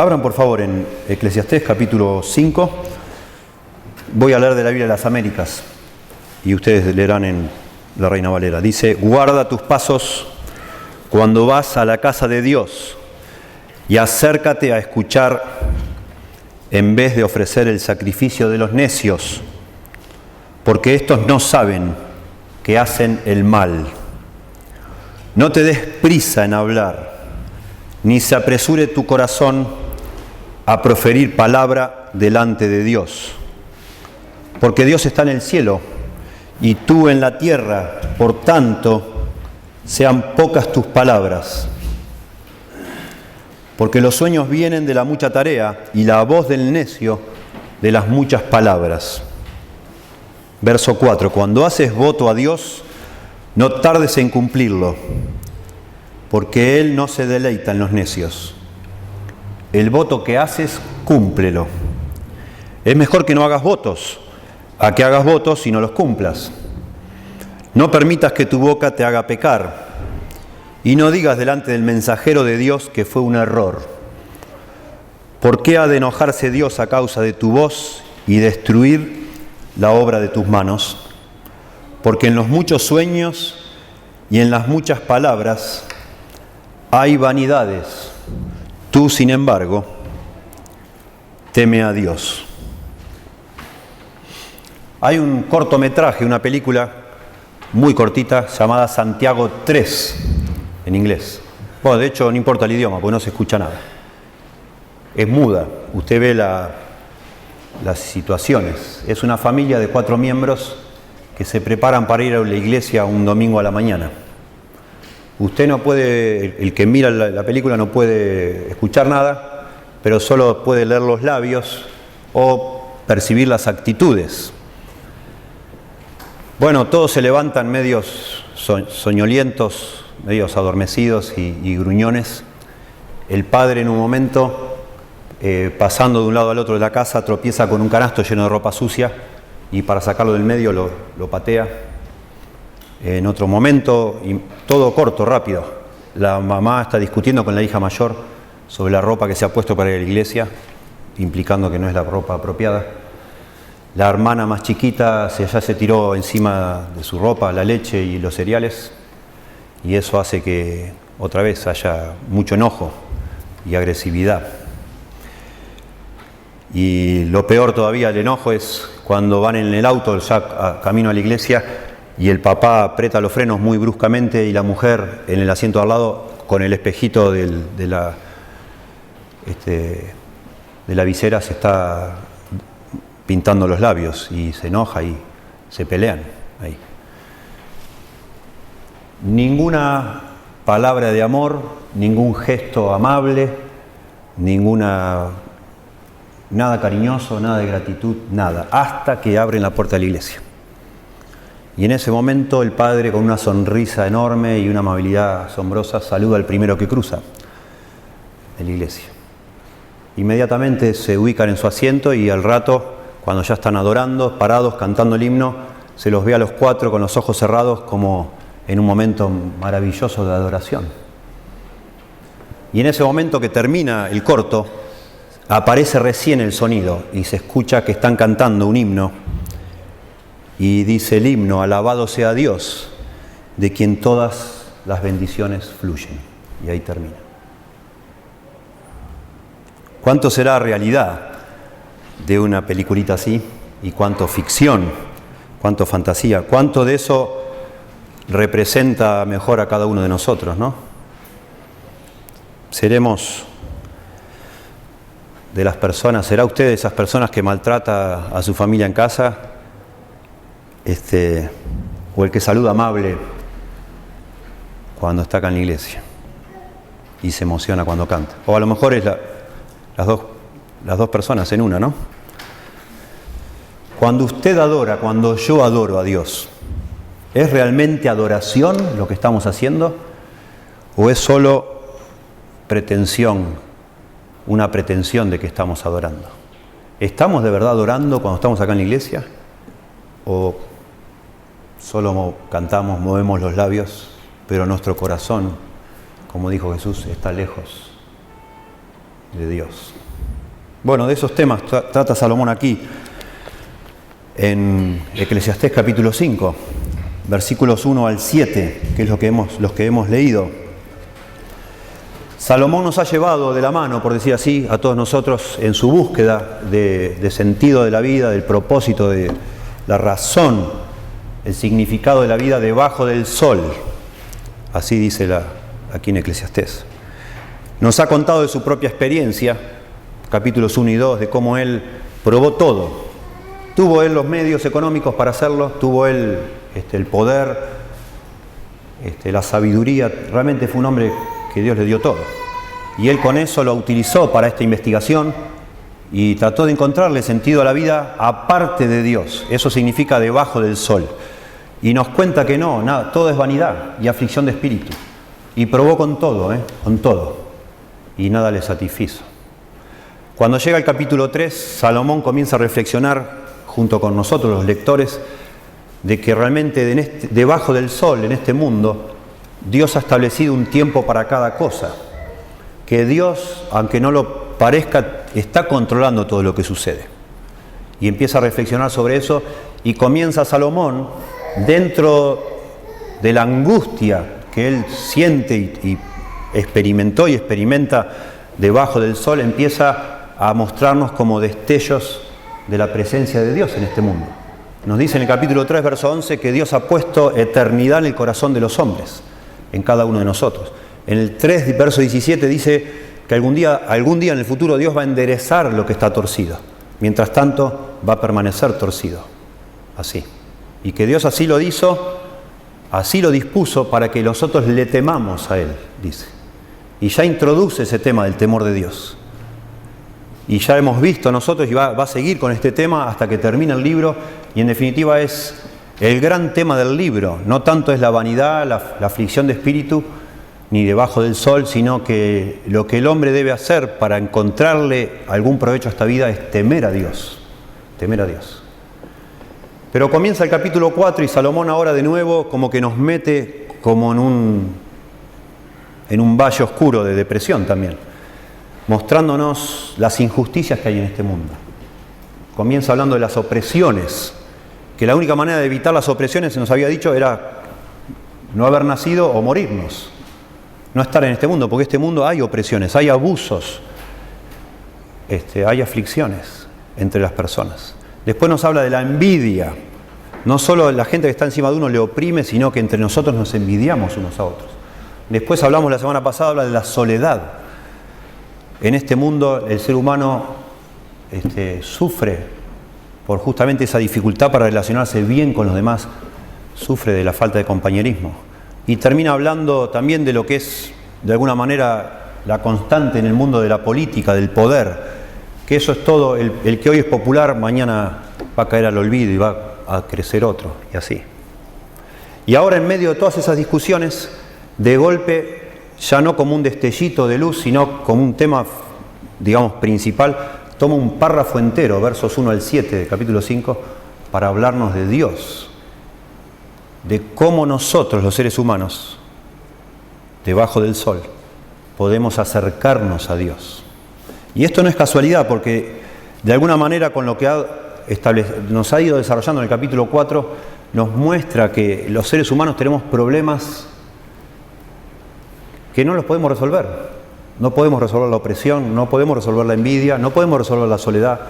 Abran por favor en Eclesiastés capítulo 5. Voy a leer de la Biblia de las Américas y ustedes leerán en la Reina Valera. Dice: guarda tus pasos cuando vas a la casa de Dios y acércate a escuchar en vez de ofrecer el sacrificio de los necios, porque estos no saben que hacen el mal. No te des prisa en hablar, ni se apresure tu corazón a proferir palabra delante de Dios. Porque Dios está en el cielo y tú en la tierra, por tanto, sean pocas tus palabras. Porque los sueños vienen de la mucha tarea y la voz del necio de las muchas palabras. Verso 4. Cuando haces voto a Dios, no tardes en cumplirlo, porque Él no se deleita en los necios. El voto que haces, cúmplelo. Es mejor que no hagas votos, a que hagas votos y no los cumplas. No permitas que tu boca te haga pecar, y no digas delante del mensajero de Dios que fue un error. ¿Por qué ha de enojarse Dios a causa de tu voz y destruir la obra de tus manos? Porque en los muchos sueños y en las muchas palabras hay vanidades. Tú, sin embargo, teme a Dios. Hay un cortometraje, una película muy cortita llamada Santiago 3 en inglés. Bueno, de hecho no importa el idioma, porque no se escucha nada. Es muda, usted ve las situaciones. Es una familia de 4 miembros que se preparan para ir a la iglesia un domingo a la mañana. Usted no puede, el que mira la película no puede escuchar nada, pero solo puede leer los labios o percibir las actitudes. Bueno, todos se levantan medios soñolientos, medios adormecidos y gruñones. El padre en un momento, pasando de un lado al otro de la casa, tropieza con un canasto lleno de ropa sucia y para sacarlo del medio lo patea. En otro momento, y todo corto, rápido, la mamá está discutiendo con la hija mayor sobre la ropa que se ha puesto para ir a la iglesia, implicando que no es la ropa apropiada. La hermana más chiquita ya se tiró encima de su ropa, la leche y los cereales, y eso hace que otra vez haya mucho enojo y agresividad. Y lo peor todavía, el enojo, es cuando van en el auto ya camino a la iglesia y el papá aprieta los frenos muy bruscamente y la mujer en el asiento al lado con el espejito de la visera se está pintando los labios y se enoja y se pelean ahí. Ninguna palabra de amor, ningún gesto amable, nada cariñoso, nada de gratitud, nada, hasta que abren la puerta de la iglesia. Y en ese momento el padre, con una sonrisa enorme y una amabilidad asombrosa, saluda al primero que cruza en la iglesia. Inmediatamente se ubican en su asiento y al rato, cuando ya están adorando, parados, cantando el himno, se los ve a los 4 con los ojos cerrados como en un momento maravilloso de adoración. Y en ese momento que termina el corto, aparece recién el sonido y se escucha que están cantando un himno. Y dice el himno: alabado sea Dios, de quien todas las bendiciones fluyen. Y ahí termina. ¿Cuánto será realidad de una peliculita así? ¿Y cuánto ficción? ¿Cuánto fantasía? ¿Cuánto de eso representa mejor a cada uno de nosotros, no? Seremos de las personas, ¿será usted de esas personas que maltrata a su familia en casa? O el que saluda amable cuando está acá en la iglesia y se emociona cuando canta. O a lo mejor es las dos personas en una, ¿no? Cuando usted adora, cuando yo adoro a Dios, ¿es realmente adoración lo que estamos haciendo? ¿O es solo pretensión, una pretensión de que estamos adorando? ¿Estamos de verdad adorando cuando estamos acá en la iglesia? ¿O solo cantamos, movemos los labios, pero nuestro corazón, como dijo Jesús, está lejos de Dios. Bueno, de esos temas trata Salomón aquí, en Eclesiastés capítulo 5, versículos 1 al 7, que es los que hemos leído. Salomón nos ha llevado de la mano, por decir así, a todos nosotros en su búsqueda de sentido de la vida, del propósito, de la razón, el significado de la vida debajo del sol. Así dice aquí en Eclesiastés. Nos ha contado de su propia experiencia, capítulos 1 y 2, de cómo él probó todo. Tuvo él los medios económicos para hacerlo, tuvo él el poder, la sabiduría. Realmente fue un hombre que Dios le dio todo. Y él con eso lo utilizó para esta investigación y trató de encontrarle sentido a la vida aparte de Dios. Eso significa debajo del sol. Y nos cuenta que no, nada, todo es vanidad y aflicción de espíritu. Y probó con todo, con todo. Y nada le satisfizo. Cuando llega el capítulo 3, Salomón comienza a reflexionar junto con nosotros los lectores de que realmente debajo del sol, en este mundo, Dios ha establecido un tiempo para cada cosa. Que Dios, aunque no lo parezca, está controlando todo lo que sucede. Y empieza a reflexionar sobre eso y comienza Salomón, dentro de la angustia que él siente y experimentó y experimenta debajo del sol, empieza a mostrarnos como destellos de la presencia de Dios en este mundo. Nos dice en el capítulo 3, verso 11, que Dios ha puesto eternidad en el corazón de los hombres, en cada uno de nosotros. En el 3, verso 17, dice que algún día en el futuro Dios va a enderezar lo que está torcido. Mientras tanto, va a permanecer torcido. Así. Y que Dios así lo hizo, así lo dispuso para que nosotros le temamos a Él, dice. Y ya introduce ese tema del temor de Dios. Y ya hemos visto nosotros, y va a seguir con este tema hasta que termine el libro, y en definitiva es el gran tema del libro. No tanto es la vanidad, la aflicción de espíritu, ni debajo del sol, sino que lo que el hombre debe hacer para encontrarle algún provecho a esta vida es temer a Dios. Temer a Dios. Pero comienza el capítulo 4 y Salomón ahora de nuevo como que nos mete como en un valle oscuro de depresión también, mostrándonos las injusticias que hay en este mundo. Comienza hablando de las opresiones, que la única manera de evitar las opresiones, se nos había dicho, era no haber nacido o morirnos. No estar en este mundo, porque en este mundo hay opresiones, hay abusos, hay aflicciones entre las personas. Después nos habla de la envidia. No solo la gente que está encima de uno le oprime, sino que entre nosotros nos envidiamos unos a otros. Después hablamos la semana pasada, habla de la soledad. En este mundo el ser humano sufre por justamente esa dificultad para relacionarse bien con los demás, sufre de la falta de compañerismo. Y termina hablando también de lo que es, de alguna manera, la constante en el mundo de la política, del poder, que eso es todo, el que hoy es popular, mañana va a caer al olvido y va a crecer otro, y así. Y ahora en medio de todas esas discusiones, de golpe, ya no como un destellito de luz, sino como un tema, digamos, principal, toma un párrafo entero, versos 1 al 7 del capítulo 5, para hablarnos de Dios, de cómo nosotros, los seres humanos, debajo del sol, podemos acercarnos a Dios. Y esto no es casualidad, porque de alguna manera con lo que nos ha ido desarrollando en el capítulo 4, nos muestra que los seres humanos tenemos problemas que no los podemos resolver. No podemos resolver la opresión, no podemos resolver la envidia, no podemos resolver la soledad,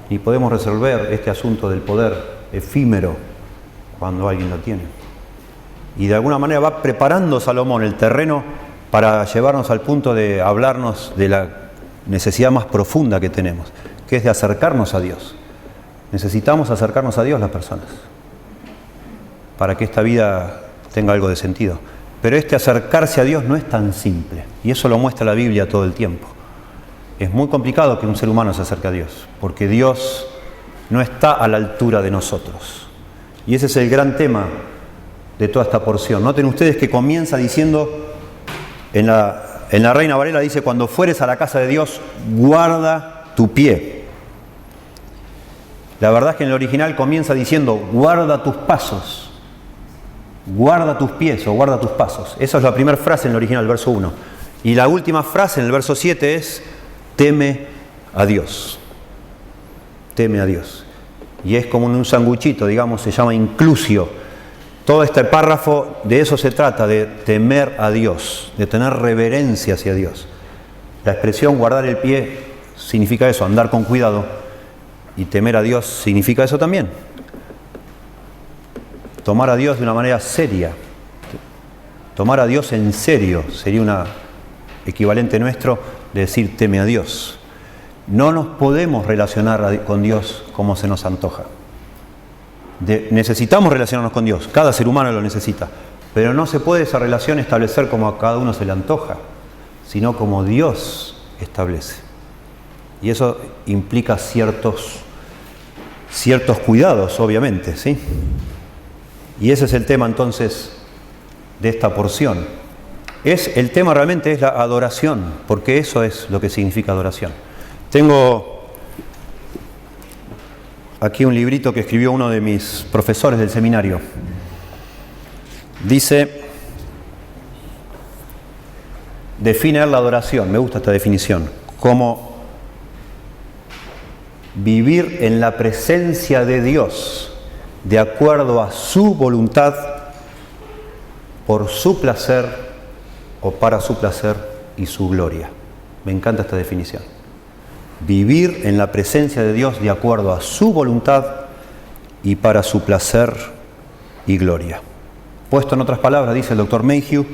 ni podemos resolver este asunto del poder efímero cuando alguien lo tiene. Y de alguna manera va preparando Salomón el terreno para llevarnos al punto de hablarnos de la necesidad más profunda que tenemos, que es de acercarnos a Dios. Necesitamos acercarnos a Dios las personas para que esta vida tenga algo de sentido. Pero acercarse a Dios no es tan simple, y eso lo muestra la Biblia todo el tiempo. Es muy complicado que un ser humano se acerque a Dios, porque Dios no está a la altura de nosotros. Y ese es el gran tema de toda esta porción. Noten ustedes que comienza diciendo, en la Reina Valera dice, cuando fueres a la casa de Dios, guarda tu pie. La verdad es que en el original comienza diciendo, guarda tus pasos. Guarda tus pies o guarda tus pasos. Esa es la primera frase en el original, verso 1. Y la última frase en el verso 7 es, teme a Dios. Teme a Dios. Y es como un sanguchito, digamos, se llama inclusio. Todo este párrafo de eso se trata, de temer a Dios, de tener reverencia hacia Dios. La expresión guardar el pie significa eso, andar con cuidado. Y temer a Dios significa eso también. Tomar a Dios de una manera seria. Tomar a Dios en serio sería un equivalente nuestro de decir teme a Dios. No nos podemos relacionar con Dios como se nos antoja. Necesitamos relacionarnos con Dios, cada ser humano lo necesita, pero no se puede esa relación establecer como a cada uno se le antoja, sino como Dios establece. Y eso implica ciertos cuidados, obviamente, ¿sí? Y ese es el tema entonces de esta porción. El tema realmente es la adoración, porque eso es lo que significa adoración. Tengo aquí un librito que escribió uno de mis profesores del seminario. Dice, define la adoración, me gusta esta definición, como vivir en la presencia de Dios de acuerdo a su voluntad, por su placer o para su placer y su gloria. Me encanta esta definición. Vivir en la presencia de Dios de acuerdo a su voluntad y para su placer y gloria. Puesto en otras palabras, dice el doctor Mayhew,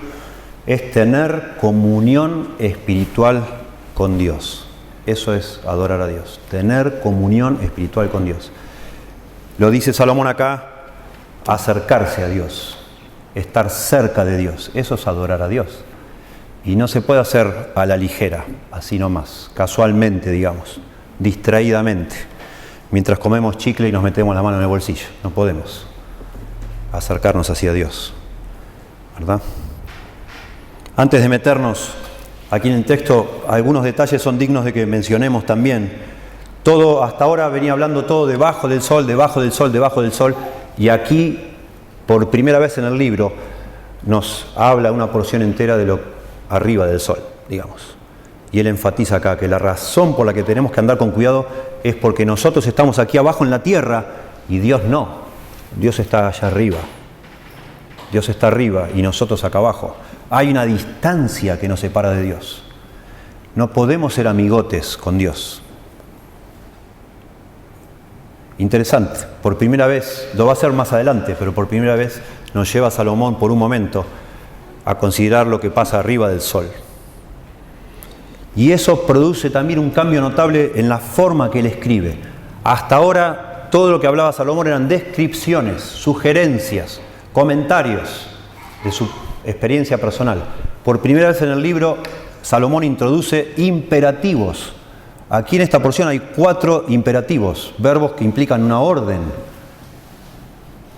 es tener comunión espiritual con Dios. Eso es adorar a Dios, tener comunión espiritual con Dios. Lo dice Salomón acá, acercarse a Dios, estar cerca de Dios. Eso es adorar a Dios. Y no se puede hacer a la ligera, así nomás, casualmente, digamos, distraídamente, mientras comemos chicle y nos metemos la mano en el bolsillo. No podemos acercarnos hacia Dios, ¿verdad? Antes de meternos aquí en el texto, algunos detalles son dignos de que mencionemos también. Todo, hasta ahora venía hablando todo debajo del sol, debajo del sol, debajo del sol, y aquí, por primera vez en el libro, nos habla una porción entera de lo arriba del sol, digamos. Y él enfatiza acá que la razón por la que tenemos que andar con cuidado es porque nosotros estamos aquí abajo en la tierra y Dios no. Dios está allá arriba. Dios está arriba y nosotros acá abajo. Hay una distancia que nos separa de Dios. No podemos ser amigotes con Dios. Interesante, por primera vez, lo va a hacer más adelante, pero por primera vez nos lleva Salomón por un momento a considerar lo que pasa arriba del sol. Y eso produce también un cambio notable en la forma que él escribe. Hasta ahora todo lo que hablaba Salomón eran descripciones, sugerencias, comentarios de su experiencia personal. Por primera vez en el libro, Salomón introduce imperativos. Aquí en esta porción hay 4 imperativos, verbos que implican una orden.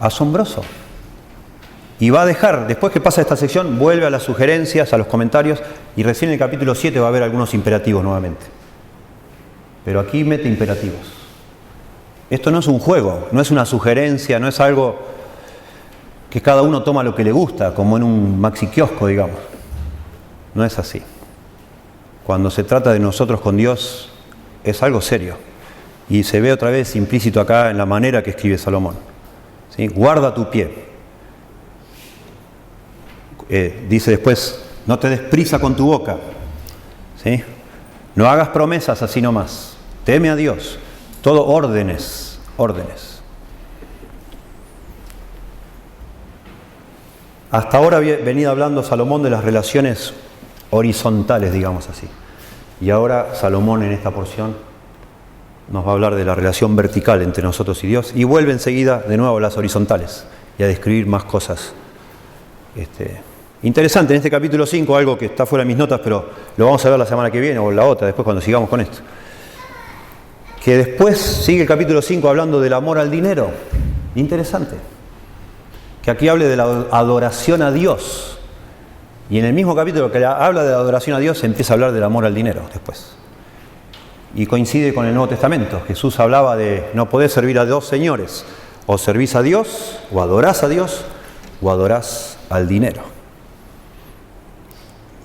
Asombroso. Y va a dejar, después que pasa esta sección, vuelve a las sugerencias, a los comentarios, y recién en el capítulo 7 va a haber algunos imperativos nuevamente. Pero aquí mete imperativos. Esto no es un juego, no es una sugerencia, no es algo que cada uno toma lo que le gusta, como en un maxi kiosco, digamos. No es así. Cuando se trata de nosotros con Dios, es algo serio. Y se ve otra vez implícito acá en la manera que escribe Salomón. ¿Sí? Guarda tu pie. Dice después, no te des prisa con tu boca. ¿Sí? No hagas promesas así nomás. Teme a Dios. Todo órdenes. Hasta ahora había venido hablando Salomón de las relaciones horizontales, digamos así. Y ahora Salomón en esta porción nos va a hablar de la relación vertical entre nosotros y Dios. Y vuelve enseguida de nuevo a las horizontales y a describir más cosas. Interesante, en este capítulo 5, algo que está fuera de mis notas, pero lo vamos a ver la semana que viene o la otra, después cuando sigamos con esto. Que después sigue el capítulo 5 hablando del amor al dinero. Interesante. Que aquí hable de la adoración a Dios. Y en el mismo capítulo que habla de la adoración a Dios, se empieza a hablar del amor al dinero después. Y coincide con el Nuevo Testamento. Jesús hablaba de no podés servir a 2 señores. O servís a Dios, o adorás a Dios, o adorás al dinero.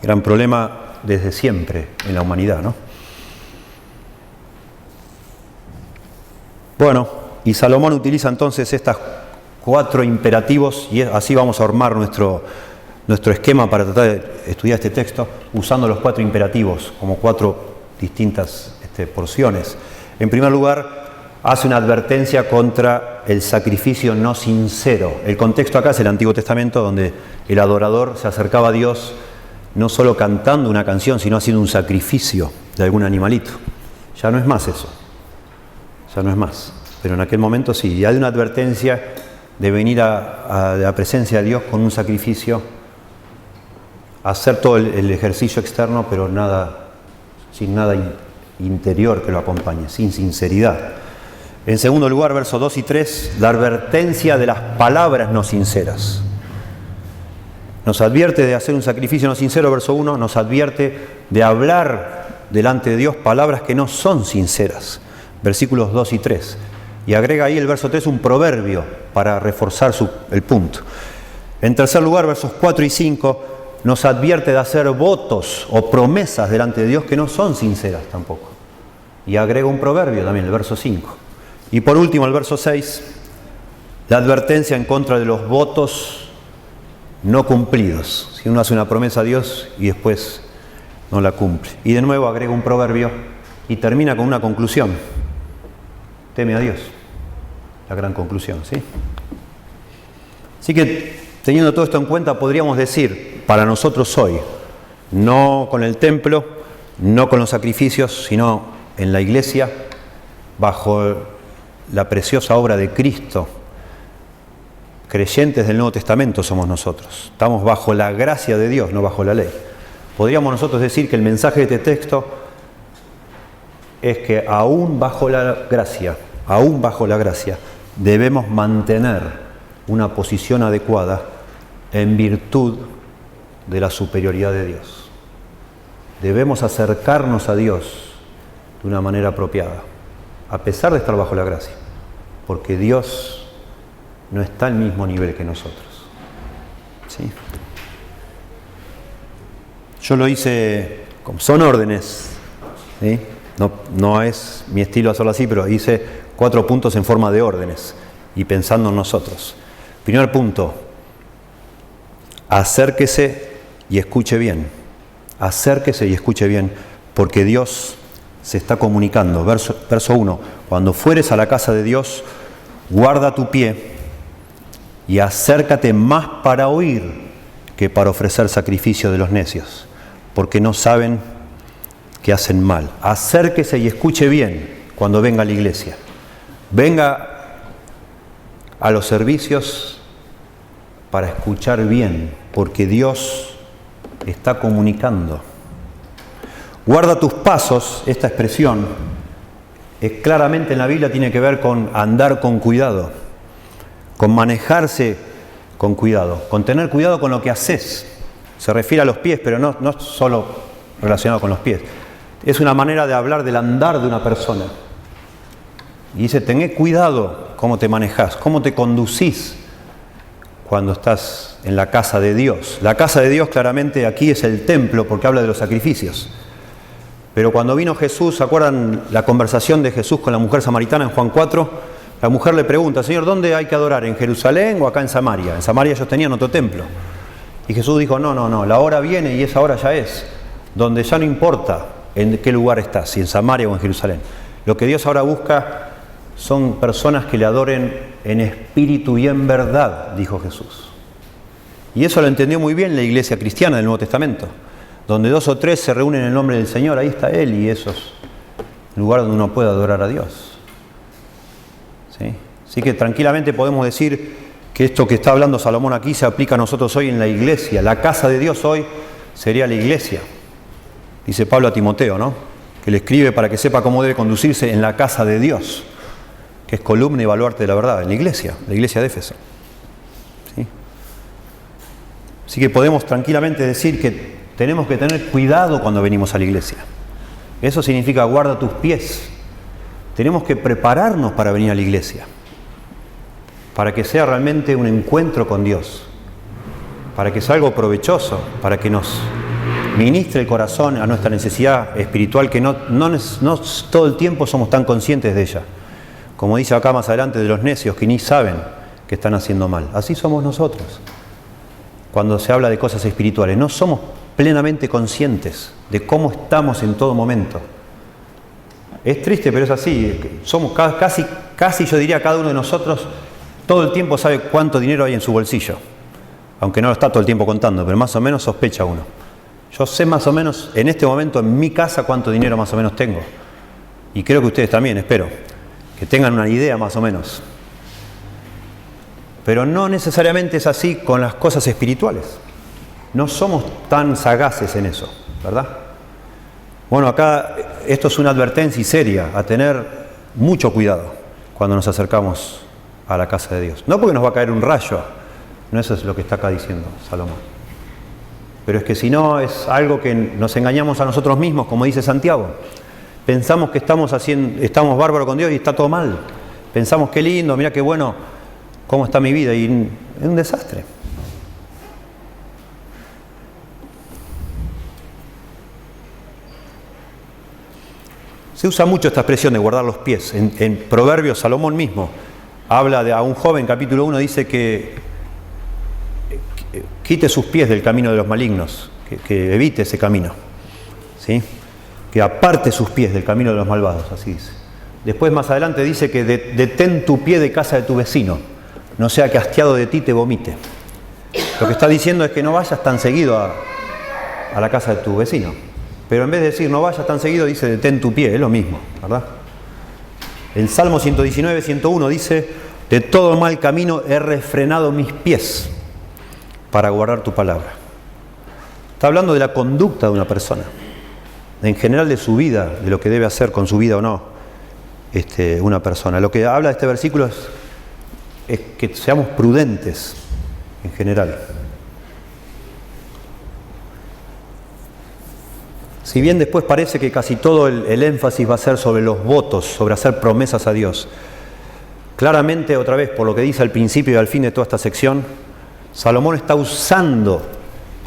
Gran problema desde siempre en la humanidad, ¿no? Bueno, y Salomón utiliza entonces estas 4 imperativos y así vamos a armar nuestro esquema para tratar de estudiar este texto usando los 4 imperativos como 4 distintas porciones. En primer lugar, hace una advertencia contra el sacrificio no sincero. El contexto acá es el Antiguo Testamento, donde el adorador se acercaba a Dios no solo cantando una canción, sino haciendo un sacrificio de algún animalito. Ya no es más eso, ya no es más. Pero en aquel momento sí, y hay una advertencia de venir a la presencia de Dios con un sacrificio, hacer todo el ejercicio externo, pero sin nada interior que lo acompañe, sin sinceridad. En segundo lugar, versos 2 y 3, la advertencia de las palabras no sinceras. Nos advierte de hacer un sacrificio no sincero, verso 1, nos advierte de hablar delante de Dios palabras que no son sinceras, versículos 2 y 3. Y agrega ahí el verso 3 un proverbio para reforzar el punto. En tercer lugar, versos 4 y 5, nos advierte de hacer votos o promesas delante de Dios que no son sinceras tampoco. Y agrega un proverbio también, el verso 5. Y por último, el verso 6, la advertencia en contra de los votos no cumplidos. Si uno hace una promesa a Dios y después no la cumple. Y de nuevo agrega un proverbio y termina con una conclusión. Teme a Dios. La gran conclusión, ¿sí? Así que, teniendo todo esto en cuenta, podríamos decir, para nosotros hoy, no con el templo, no con los sacrificios, sino en la iglesia, bajo la preciosa obra de Cristo, creyentes del Nuevo Testamento somos nosotros. Estamos bajo la gracia de Dios, no bajo la ley. Podríamos nosotros decir que el mensaje de este texto es que aún bajo la gracia, debemos mantener una posición adecuada en virtud de la superioridad de Dios. Debemos acercarnos a Dios de una manera apropiada, a pesar de estar bajo la gracia, porque Dios no está al mismo nivel que nosotros. ¿Sí? Yo lo hice, son órdenes, ¿sí? No es mi estilo hacerlo así, pero hice 4 puntos en forma de órdenes y pensando en nosotros. Primer punto, acérquese y escuche bien. Acérquese y escuche bien, porque Dios se está comunicando. Verso 1, cuando fueres a la casa de Dios, guarda tu pie y acércate más para oír que para ofrecer sacrificio de los necios, porque no saben que hacen mal. Acérquese y escuche bien cuando venga a la iglesia. Venga a los servicios para escuchar bien, porque Dios está comunicando. Guarda tus pasos, esta expresión, claramente en la Biblia tiene que ver con andar con cuidado, con manejarse con cuidado, con tener cuidado con lo que haces. Se refiere a los pies, pero no solo relacionado con los pies. Es una manera de hablar del andar de una persona. Y dice, tené cuidado cómo te manejás, cómo te conducís cuando estás en la casa de Dios. La casa de Dios claramente aquí es el templo porque habla de los sacrificios. Pero cuando vino Jesús, ¿se acuerdan la conversación de Jesús con la mujer samaritana en Juan 4? La mujer le pregunta, Señor, ¿dónde hay que adorar? ¿En Jerusalén o acá en Samaria? En Samaria ellos tenían otro templo. Y Jesús dijo, no, la hora viene y esa hora ya es, donde ya no importa en qué lugar estás, si en Samaria o en Jerusalén. Lo que Dios ahora busca son personas que le adoren en espíritu y en verdad, dijo Jesús. Y eso lo entendió muy bien la iglesia cristiana del Nuevo Testamento. Donde 2 o 3 se reúnen en el nombre del Señor, ahí está Él y eso es el lugar donde uno puede adorar a Dios. ¿Sí? Así que tranquilamente podemos decir que esto que está hablando Salomón aquí se aplica a nosotros hoy en la iglesia. La casa de Dios hoy sería la iglesia. Dice Pablo a Timoteo, ¿no? Que le escribe para que sepa cómo debe conducirse en la casa de Dios, que es columna y baluarte de la verdad, en la iglesia de Éfeso. ¿Sí? Así que podemos tranquilamente decir que tenemos que tener cuidado cuando venimos a la iglesia. Eso significa guarda tus pies. Tenemos que prepararnos para venir a la iglesia, para que sea realmente un encuentro con Dios, para que sea algo provechoso, para que nos ministre el corazón a nuestra necesidad espiritual que no todo el tiempo somos tan conscientes de ella. como dice acá más adelante, de los necios que ni saben que están haciendo mal. Así somos nosotros. Cuando se habla de cosas espirituales, no somos plenamente conscientes de cómo estamos en todo momento. Es triste, pero es así. Somos casi yo diría, cada uno de nosotros todo el tiempo sabe cuánto dinero hay en su bolsillo. Aunque no lo está todo el tiempo contando, pero más o menos sospecha uno. Yo sé más o menos, en este momento, en mi casa, cuánto dinero más o menos tengo. Y creo que ustedes también, espero, que tengan una idea más o menos. Pero no necesariamente es así con las cosas espirituales. No somos tan sagaces en eso, ¿verdad? Bueno, acá esto es una advertencia seria, a tener mucho cuidado cuando nos acercamos a la casa de Dios. No porque nos va a caer un rayo, no eso es lo que está acá diciendo Salomón. Pero es que si no es algo que nos engañamos a nosotros mismos, como dice Santiago. Pensamos que estamos bárbaros con Dios y está todo mal. Pensamos qué lindo, mira qué bueno, cómo está mi vida, y es un desastre. Se usa mucho esta expresión de guardar los pies. En Proverbios, Salomón mismo habla a un joven, capítulo 1, dice que quite sus pies del camino de los malignos, que evite ese camino, ¿sí? Que aparte sus pies del camino de los malvados, así dice. Después más adelante dice que detén tu pie de casa de tu vecino, no sea que hastiado de ti te vomite. Lo que está diciendo es que no vayas tan seguido a la casa de tu vecino. Pero en vez de decir no vayas tan seguido, dice detén tu pie, es lo mismo, ¿verdad? En Salmo 119, 101 dice, de todo mal camino he refrenado mis pies para guardar tu palabra. Está hablando de la conducta de una persona, en general de su vida, de lo que debe hacer con su vida o no una persona. Lo que habla este versículo es que seamos prudentes en general. Si bien después parece que casi todo el énfasis va a ser sobre los votos, sobre hacer promesas a Dios, claramente, otra vez, por lo que dice al principio y al fin de toda esta sección, Salomón está usando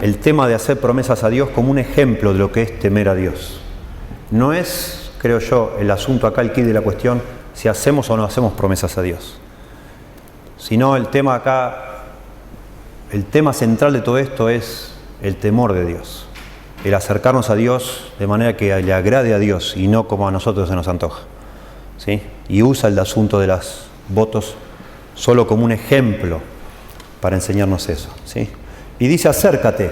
el tema de hacer promesas a Dios como un ejemplo de lo que es temer a Dios. No es, creo yo, el asunto acá, el quid de la cuestión, si hacemos o no hacemos promesas a Dios. Sino el tema acá, el tema central de todo esto es el temor de Dios. El acercarnos a Dios de manera que le agrade a Dios y no como a nosotros se nos antoja, ¿sí? Y usa el asunto de los votos solo como un ejemplo para enseñarnos eso, ¿sí? Y dice acércate,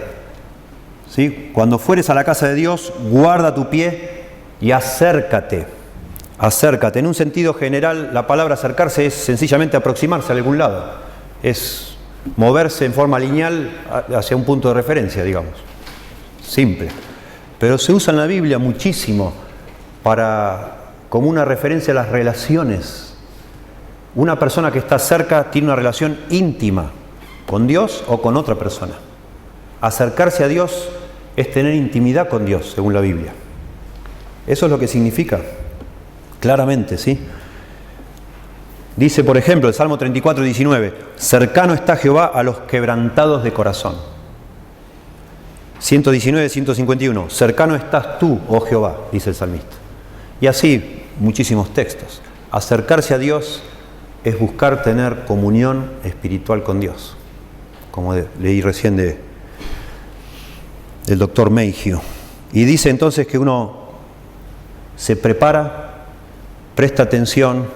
¿sí? Cuando fueres a la casa de Dios, guarda tu pie y acércate. Acércate. En un sentido general, la palabra acercarse es sencillamente aproximarse a algún lado. Es moverse en forma lineal hacia un punto de referencia, digamos. Simple. Pero se usa en la Biblia muchísimo como una referencia a las relaciones. Una persona que está cerca tiene una relación íntima con Dios o con otra persona. Acercarse a Dios es tener intimidad con Dios, según la Biblia. Eso es lo que significa, claramente, ¿sí? Dice, por ejemplo, el Salmo 34, 19, cercano está Jehová a los quebrantados de corazón. 119, 151, cercano estás tú, oh Jehová, dice el salmista. Y así, muchísimos textos. Acercarse a Dios es buscar tener comunión espiritual con Dios, como leí recién del doctor Meigio. Y dice entonces que uno se prepara, presta atención,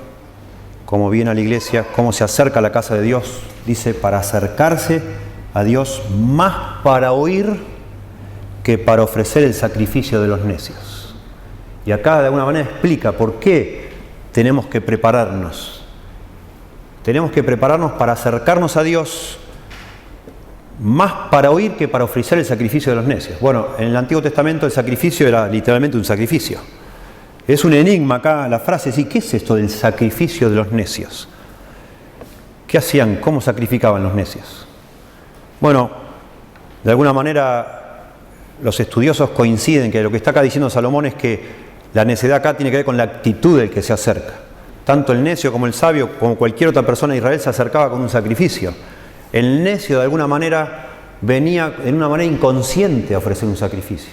como viene a la iglesia, cómo se acerca a la casa de Dios. Dice, para acercarse a Dios, más para oír que para ofrecer el sacrificio de los necios. Y acá de alguna manera explica por qué tenemos que prepararnos. Tenemos que prepararnos para acercarnos a Dios más para oír que para ofrecer el sacrificio de los necios. Bueno, en el Antiguo Testamento el sacrificio era literalmente un sacrificio. Es un enigma acá la frase, ¿sí? ¿Qué es esto del sacrificio de los necios? ¿Qué hacían? ¿Cómo sacrificaban los necios? Bueno, de alguna manera los estudiosos coinciden que lo que está acá diciendo Salomón es que la necedad acá tiene que ver con la actitud del que se acerca. Tanto el necio como el sabio, como cualquier otra persona de Israel, se acercaba con un sacrificio. El necio de alguna manera venía en una manera inconsciente a ofrecer un sacrificio.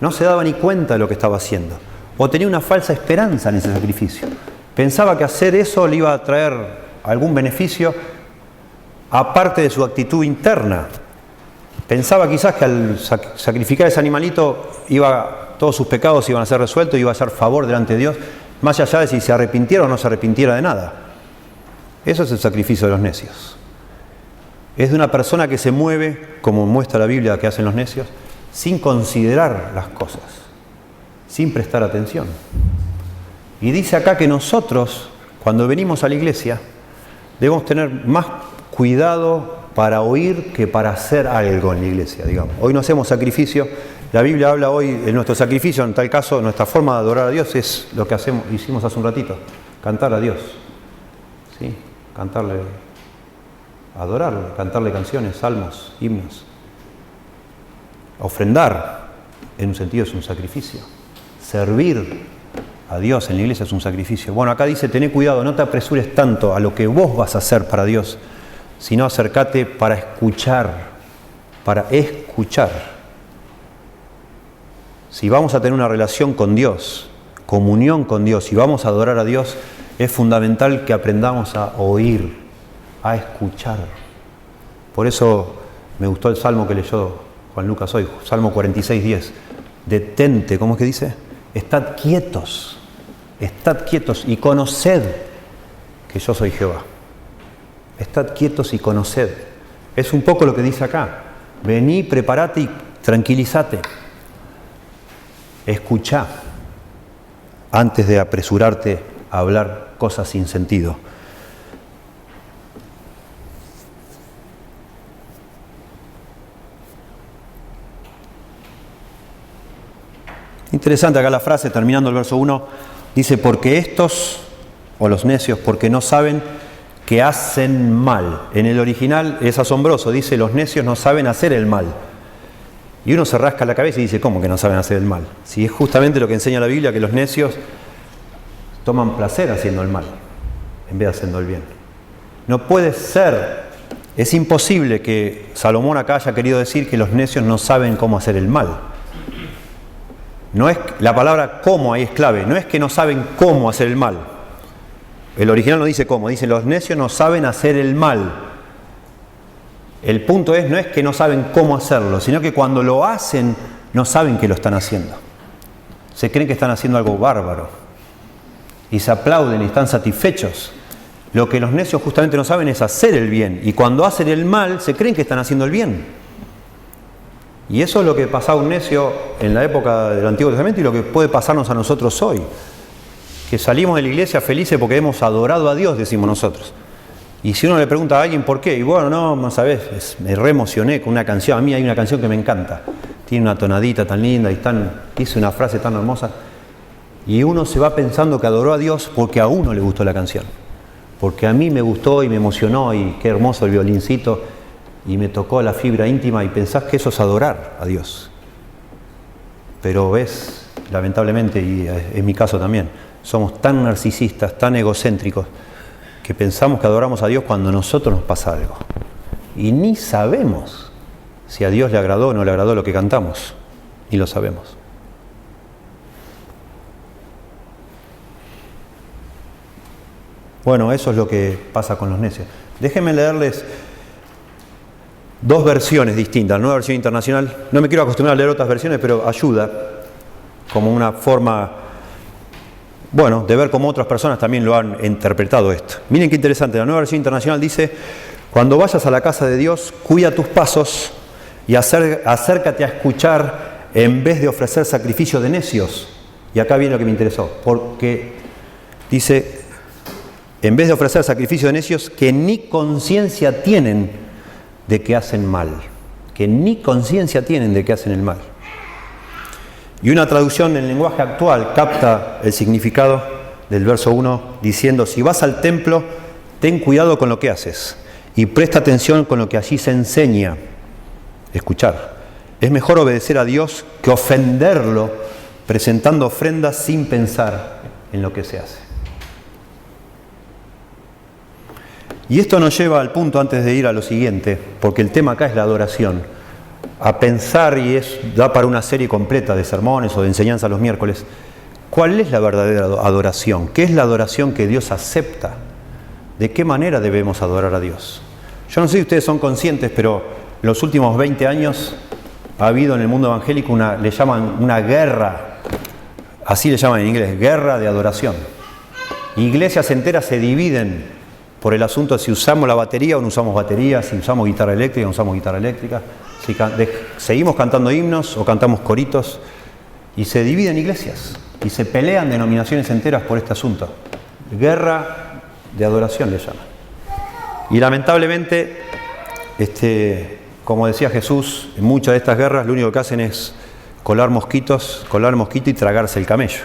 No se daba ni cuenta de lo que estaba haciendo. O tenía una falsa esperanza en ese sacrificio. Pensaba que hacer eso le iba a traer algún beneficio, aparte de su actitud interna. Pensaba quizás que al sacrificar ese animalito, todos sus pecados iban a ser resueltos, iba a ser favor delante de Dios, más allá de si se arrepintiera o no se arrepintiera de nada. Eso es el sacrificio de los necios. Es de una persona que se mueve, como muestra la Biblia que hacen los necios, sin considerar las cosas, sin prestar atención. Y dice acá que nosotros, cuando venimos a la iglesia, debemos tener más cuidado para oír que para hacer algo en la iglesia, digamos. Hoy no hacemos sacrificio. La Biblia habla hoy de nuestro sacrificio, en tal caso, nuestra forma de adorar a Dios es lo que hicimos hace un ratito, cantar a Dios. ¿Sí? Cantarle, adorarlo, cantarle canciones, salmos, himnos. Ofrendar, en un sentido, es un sacrificio. Servir a Dios en la iglesia es un sacrificio. Bueno, acá dice, tené cuidado, no te apresures tanto a lo que vos vas a hacer para Dios, sino acércate para escuchar, Si vamos a tener una relación con Dios, comunión con Dios, y vamos a adorar a Dios, es fundamental que aprendamos a oír, a escuchar. Por eso me gustó el salmo que leyó Juan Lucas hoy, Salmo 46:10. Detente, ¿cómo es que dice? Estad quietos y conoced que yo soy Jehová. Estad quietos y conoced. Es un poco lo que dice acá. Vení, prepárate y tranquilízate. Escuchá antes de apresurarte a hablar cosas sin sentido. Interesante acá la frase, terminando el verso 1, dice, porque estos, o los necios, porque no saben que hacen mal. En el original es asombroso, dice, los necios no saben hacer el mal. Y uno se rasca la cabeza y dice, ¿cómo que no saben hacer el mal? Si es justamente lo que enseña la Biblia, que los necios toman placer haciendo el mal, en vez de haciendo el bien. No puede ser, es imposible que Salomón acá haya querido decir que los necios no saben cómo hacer el mal. No es, la palabra cómo ahí es clave, no es que no saben cómo hacer el mal. El original no dice cómo, dice los necios no saben hacer el mal. El punto es, no es que no saben cómo hacerlo, sino que cuando lo hacen, no saben que lo están haciendo. Se creen que están haciendo algo bárbaro. Y se aplauden y están satisfechos. Lo que los necios justamente no saben es hacer el bien. Y cuando hacen el mal, se creen que están haciendo el bien. Y eso es lo que pasaba a un necio en la época del Antiguo Testamento y lo que puede pasarnos a nosotros hoy. Que salimos de la iglesia felices porque hemos adorado a Dios, decimos nosotros. Y si uno le pregunta a alguien por qué, y bueno, no sabés, me re emocioné con una canción. A mí hay una canción que me encanta. Tiene una tonadita tan linda y dice una frase tan hermosa. Y uno se va pensando que adoró a Dios porque a uno le gustó la canción. Porque a mí me gustó y me emocionó y qué hermoso el violincito. Y me tocó la fibra íntima y pensás que eso es adorar a Dios. Pero ves, lamentablemente, y es mi caso también, somos tan narcisistas, tan egocéntricos, que pensamos que adoramos a Dios cuando a nosotros nos pasa algo. Y ni sabemos si a Dios le agradó o no le agradó lo que cantamos. Ni lo sabemos. Bueno, eso es lo que pasa con los necios. Déjenme leerles dos versiones distintas, la Nueva Versión Internacional. No me quiero acostumbrar a leer otras versiones, pero ayuda como una forma, bueno, de ver cómo otras personas también lo han interpretado esto. Miren qué interesante, la Nueva Versión Internacional dice, cuando vayas a la casa de Dios, cuida tus pasos y acércate a escuchar en vez de ofrecer sacrificio de necios. Y acá viene lo que me interesó, porque dice, en vez de ofrecer sacrificio de necios, que ni conciencia tienen de que hacen mal, que ni conciencia tienen de que hacen el mal. Y una traducción en lenguaje actual capta el significado del verso 1 diciendo, si vas al templo, ten cuidado con lo que haces y presta atención con lo que allí se enseña. Escuchar. Es mejor obedecer a Dios que ofenderlo presentando ofrendas sin pensar en lo que se hace. Y esto nos lleva al punto, antes de ir a lo siguiente, porque el tema acá es la adoración, a pensar, y da para una serie completa de sermones o de enseñanza los miércoles, ¿Cuál es la verdadera adoración? ¿Qué es la adoración que Dios acepta? ¿De qué manera debemos adorar a Dios? Yo no sé si ustedes son conscientes, pero en los últimos 20 años ha habido en el mundo evangélico le llaman una guerra, así le llaman en inglés, guerra de adoración. Iglesias enteras se dividen por el asunto de si usamos la batería o no usamos batería, si usamos guitarra eléctrica o no usamos guitarra eléctrica, si seguimos cantando himnos o cantamos coritos, y se dividen iglesias y se pelean denominaciones enteras por este asunto. Guerra de adoración le llaman. Y lamentablemente, como decía Jesús, en muchas de estas guerras lo único que hacen es colar mosquito y tragarse el camello.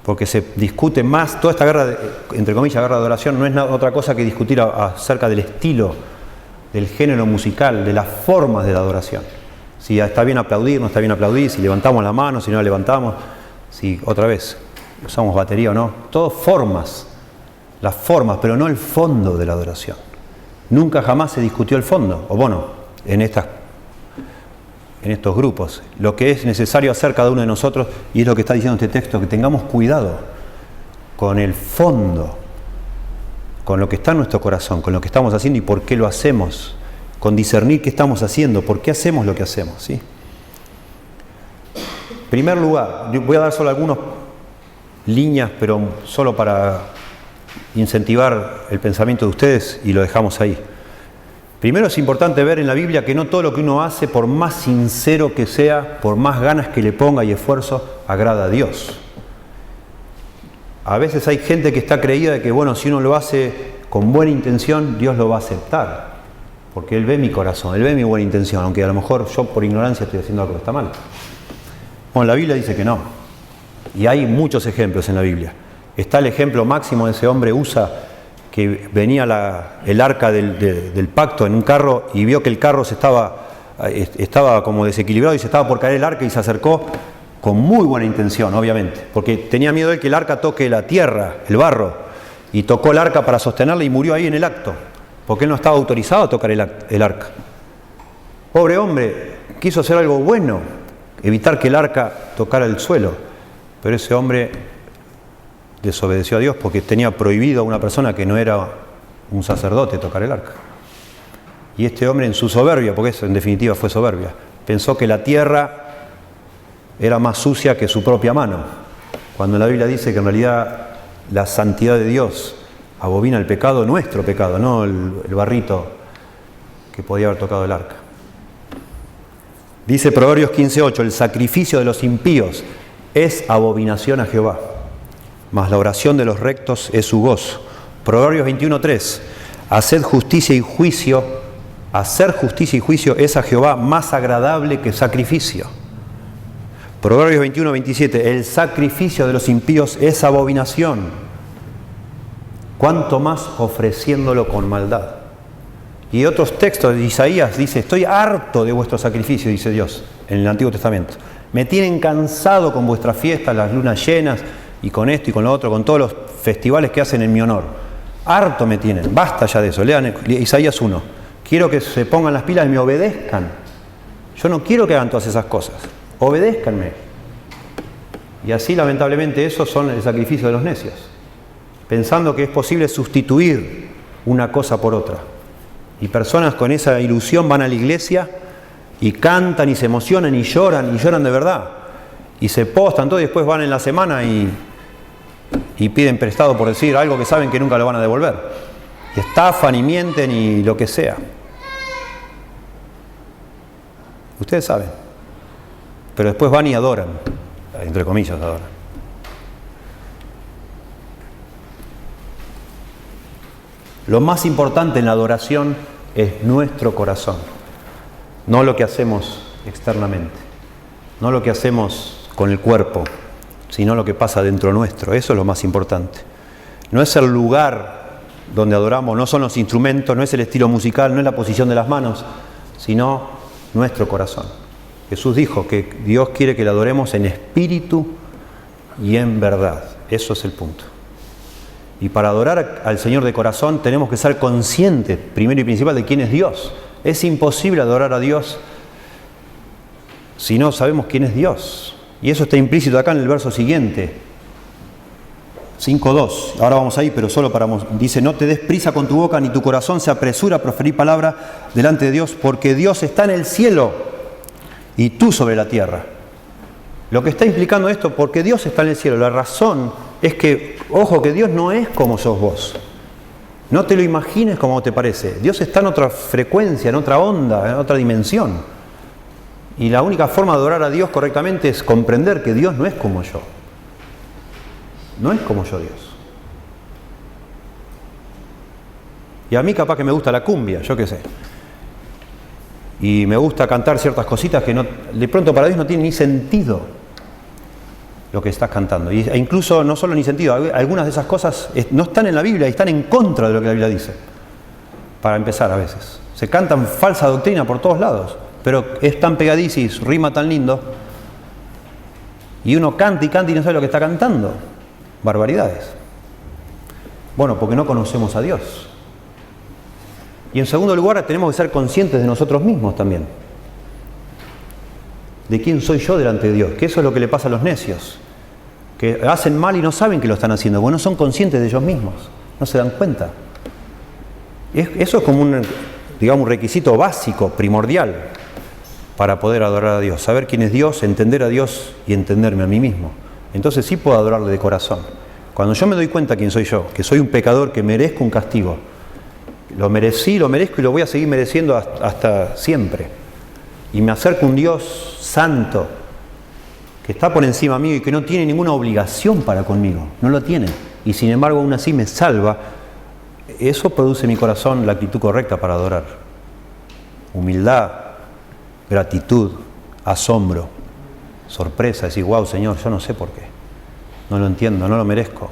Porque se discute más, toda esta guerra, entre comillas, guerra de adoración, no es otra cosa que discutir acerca del estilo, del género musical, de las formas de la adoración. Si está bien aplaudir, no está bien aplaudir, si levantamos la mano, si no la levantamos, si otra vez usamos batería o no. Todo formas, las formas, pero no el fondo de la adoración. Nunca jamás se discutió el fondo, o bueno, en estos grupos. Lo que es necesario hacer cada uno de nosotros, y es lo que está diciendo este texto, que tengamos cuidado con el fondo, con lo que está en nuestro corazón, con lo que estamos haciendo y por qué lo hacemos, con discernir qué estamos haciendo, por qué hacemos lo que hacemos, ¿sí? En primer lugar, voy a dar solo algunas líneas, pero solo para incentivar el pensamiento de ustedes y lo dejamos ahí. Primero es importante ver en la Biblia que no todo lo que uno hace, por más sincero que sea, por más ganas que le ponga y esfuerzo, agrada a Dios. A veces hay gente que está creída de que, bueno, si uno lo hace con buena intención, Dios lo va a aceptar. Porque Él ve mi corazón, Él ve mi buena intención, aunque a lo mejor yo por ignorancia estoy haciendo algo que está mal. Bueno, la Biblia dice que no. Y hay muchos ejemplos en la Biblia. Está el ejemplo máximo de ese hombre Usa, que venía el arca del pacto en un carro y vio que el carro estaba como desequilibrado y se estaba por caer el arca y se acercó con muy buena intención, obviamente, porque tenía miedo de que el arca toque la tierra, el barro, y tocó el arca para sostenerla y murió ahí en el acto, porque él no estaba autorizado a tocar el arca. Pobre hombre, quiso hacer algo bueno, evitar que el arca tocara el suelo, pero ese hombre desobedeció a Dios porque tenía prohibido a una persona que no era un sacerdote tocar el arca. Y este hombre en su soberbia, porque eso en definitiva fue soberbia, pensó que la tierra era más sucia que su propia mano, cuando la Biblia dice que en realidad la santidad de Dios abomina el pecado, nuestro pecado, no el barrito que podía haber tocado el arca. Dice Proverbios 15:8, el sacrificio de los impíos es abominación a Jehová, mas la oración de los rectos es su gozo. Proverbios 21:3, haced justicia y juicio, hacer justicia y juicio es a Jehová más agradable que sacrificio. Proverbios 21:27, el sacrificio de los impíos es abominación, cuanto más ofreciéndolo con maldad. Y otros textos de Isaías dice, estoy harto de vuestro sacrificio, dice Dios, en el Antiguo Testamento. Me tienen cansado con vuestras fiestas, las lunas llenas, y con esto y con lo otro, con todos los festivales que hacen en mi honor. Harto me tienen, basta ya de eso. Lean Isaías 1. Quiero que se pongan las pilas y me obedezcan. Yo no quiero que hagan todas esas cosas. Obedézcanme. Y así, lamentablemente, esos son el sacrificio de los necios. Pensando que es posible sustituir una cosa por otra. Y personas con esa ilusión van a la iglesia y cantan y se emocionan y lloran de verdad. Y se postan todo y después van en la semana y piden prestado por decir algo que saben que nunca lo van a devolver. Y estafan y mienten y lo que sea. Ustedes saben. Pero después van y adoran. Entre comillas adoran. Lo más importante en la adoración es nuestro corazón. No lo que hacemos externamente. No lo que hacemos con el cuerpo, sino lo que pasa dentro nuestro. Eso es lo más importante. No es el lugar donde adoramos, no son los instrumentos, no es el estilo musical, no es la posición de las manos, sino nuestro corazón. Jesús dijo que Dios quiere que le adoremos en espíritu y en verdad. Eso es el punto. Y para adorar al Señor de corazón tenemos que ser conscientes, primero y principal, de quién es Dios. Es imposible adorar a Dios si no sabemos quién es Dios. Y eso está implícito acá en el verso siguiente. 5:2. Ahora vamos ahí, pero solo para... Dice, no te des prisa con tu boca, ni tu corazón se apresura a proferir palabra delante de Dios, porque Dios está en el cielo y tú sobre la tierra. Lo que está implicando esto, porque Dios está en el cielo, la razón es que, ojo, que Dios no es como sos vos. No te lo imagines como te parece. Dios está en otra frecuencia, en otra onda, en otra dimensión. Y la única forma de adorar a Dios correctamente es comprender que Dios no es como yo. No es como yo Dios. Y a mí capaz que me gusta la cumbia, yo qué sé. Y me gusta cantar ciertas cositas que no, de pronto para Dios no tiene ni sentido lo que estás cantando. E incluso no solo ni sentido, algunas de esas cosas no están en la Biblia y están en contra de lo que la Biblia dice. Para empezar a veces. Se cantan falsa doctrina por todos lados, pero es tan pegadizo y rima tan lindo. Y uno canta y no sabe lo que está cantando. Barbaridades. Bueno, porque no conocemos a Dios. Y en segundo lugar, tenemos que ser conscientes de nosotros mismos también. De quién soy yo delante de Dios. Que eso es lo que le pasa a los necios. Que hacen mal y no saben que lo están haciendo. Porque no son conscientes de ellos mismos. No se dan cuenta. Eso es como un requisito básico, primordial, para poder adorar a Dios. Saber quién es Dios, entender a Dios y entenderme a mí mismo. Entonces sí puedo adorarle de corazón. Cuando yo me doy cuenta quién soy yo, que soy un pecador, que merezco un castigo, lo merecí, lo merezco y lo voy a seguir mereciendo hasta siempre. Y me acerco a un Dios santo, que está por encima mío y que no tiene ninguna obligación para conmigo, no lo tiene. Y sin embargo aún así me salva. Eso produce en mi corazón la actitud correcta para adorar. Humildad, gratitud, asombro, sorpresa, decir, wow, Señor, yo no sé por qué. No lo entiendo, no lo merezco.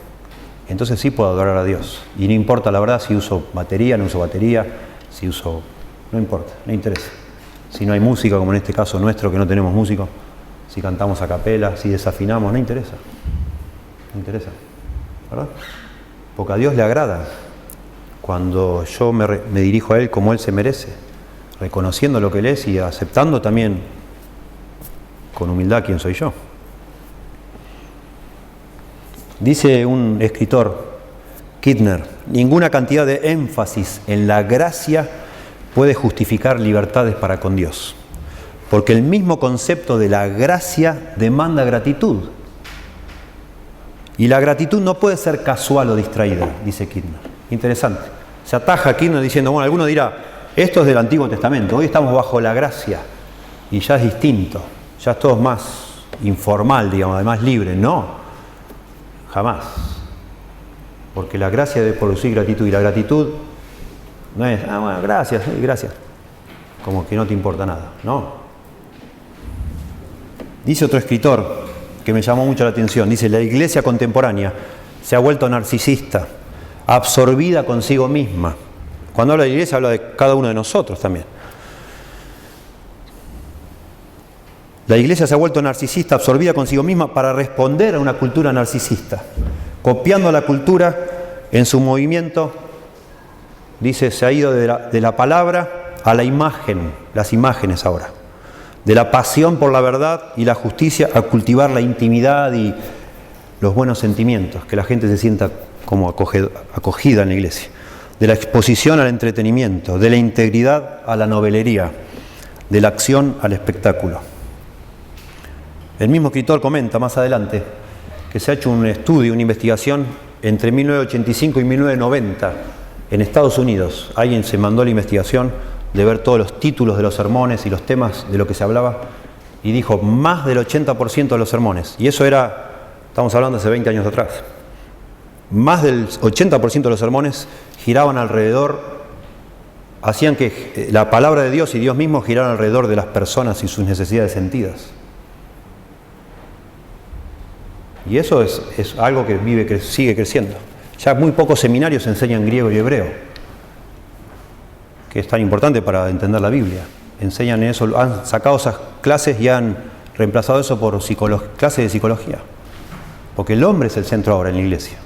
Entonces sí puedo adorar a Dios. Y no importa, la verdad, si uso batería, no uso batería, si uso... No importa, no interesa. Si no hay música, como en este caso nuestro, que no tenemos músico, si cantamos a capela, si desafinamos, no interesa. No interesa, ¿verdad? Porque a Dios le agrada cuando yo me dirijo a Él como Él se merece, reconociendo lo que Él es y aceptando también con humildad quién soy yo. Dice un escritor, Kittner, ninguna cantidad de énfasis en la gracia puede justificar libertades para con Dios, porque el mismo concepto de la gracia demanda gratitud. Y la gratitud no puede ser casual o distraída, dice Kittner. Interesante. Se ataja Kittner diciendo, bueno, alguno dirá, esto es del Antiguo Testamento, hoy estamos bajo la gracia y ya es distinto, ya es todo más informal, digamos, más libre. No. Jamás. Porque la gracia debe producir gratitud. Y la gratitud no es, bueno, gracias, gracias. Como que no te importa nada. No. Dice otro escritor que me llamó mucho la atención. Dice, la iglesia contemporánea se ha vuelto narcisista, absorbida consigo misma. Cuando habla de iglesia, habla de cada uno de nosotros también. La iglesia se ha vuelto narcisista, absorbida consigo misma para responder a una cultura narcisista, copiando la cultura en su movimiento. Dice, se ha ido de la palabra a la imagen, las imágenes ahora, de la pasión por la verdad y la justicia a cultivar la intimidad y los buenos sentimientos, que la gente se sienta como acogida en la iglesia, de la exposición al entretenimiento, de la integridad a la novelería, de la acción al espectáculo. El mismo escritor comenta más adelante que se ha hecho un estudio, una investigación entre 1985 y 1990 en Estados Unidos. Alguien se mandó la investigación de ver todos los títulos de los sermones y los temas de lo que se hablaba y dijo más del 80% de los sermones. Y eso era, estamos hablando hace 20 años atrás, más del 80% de los sermones giraban alrededor, hacían que la palabra de Dios y Dios mismo giraran alrededor de las personas y sus necesidades sentidas. Y eso es algo que sigue creciendo. Ya muy pocos seminarios enseñan griego y hebreo, que es tan importante para entender la Biblia. Enseñan eso, han sacado esas clases y han reemplazado eso por clases de psicología. Porque el hombre es el centro ahora en la iglesia.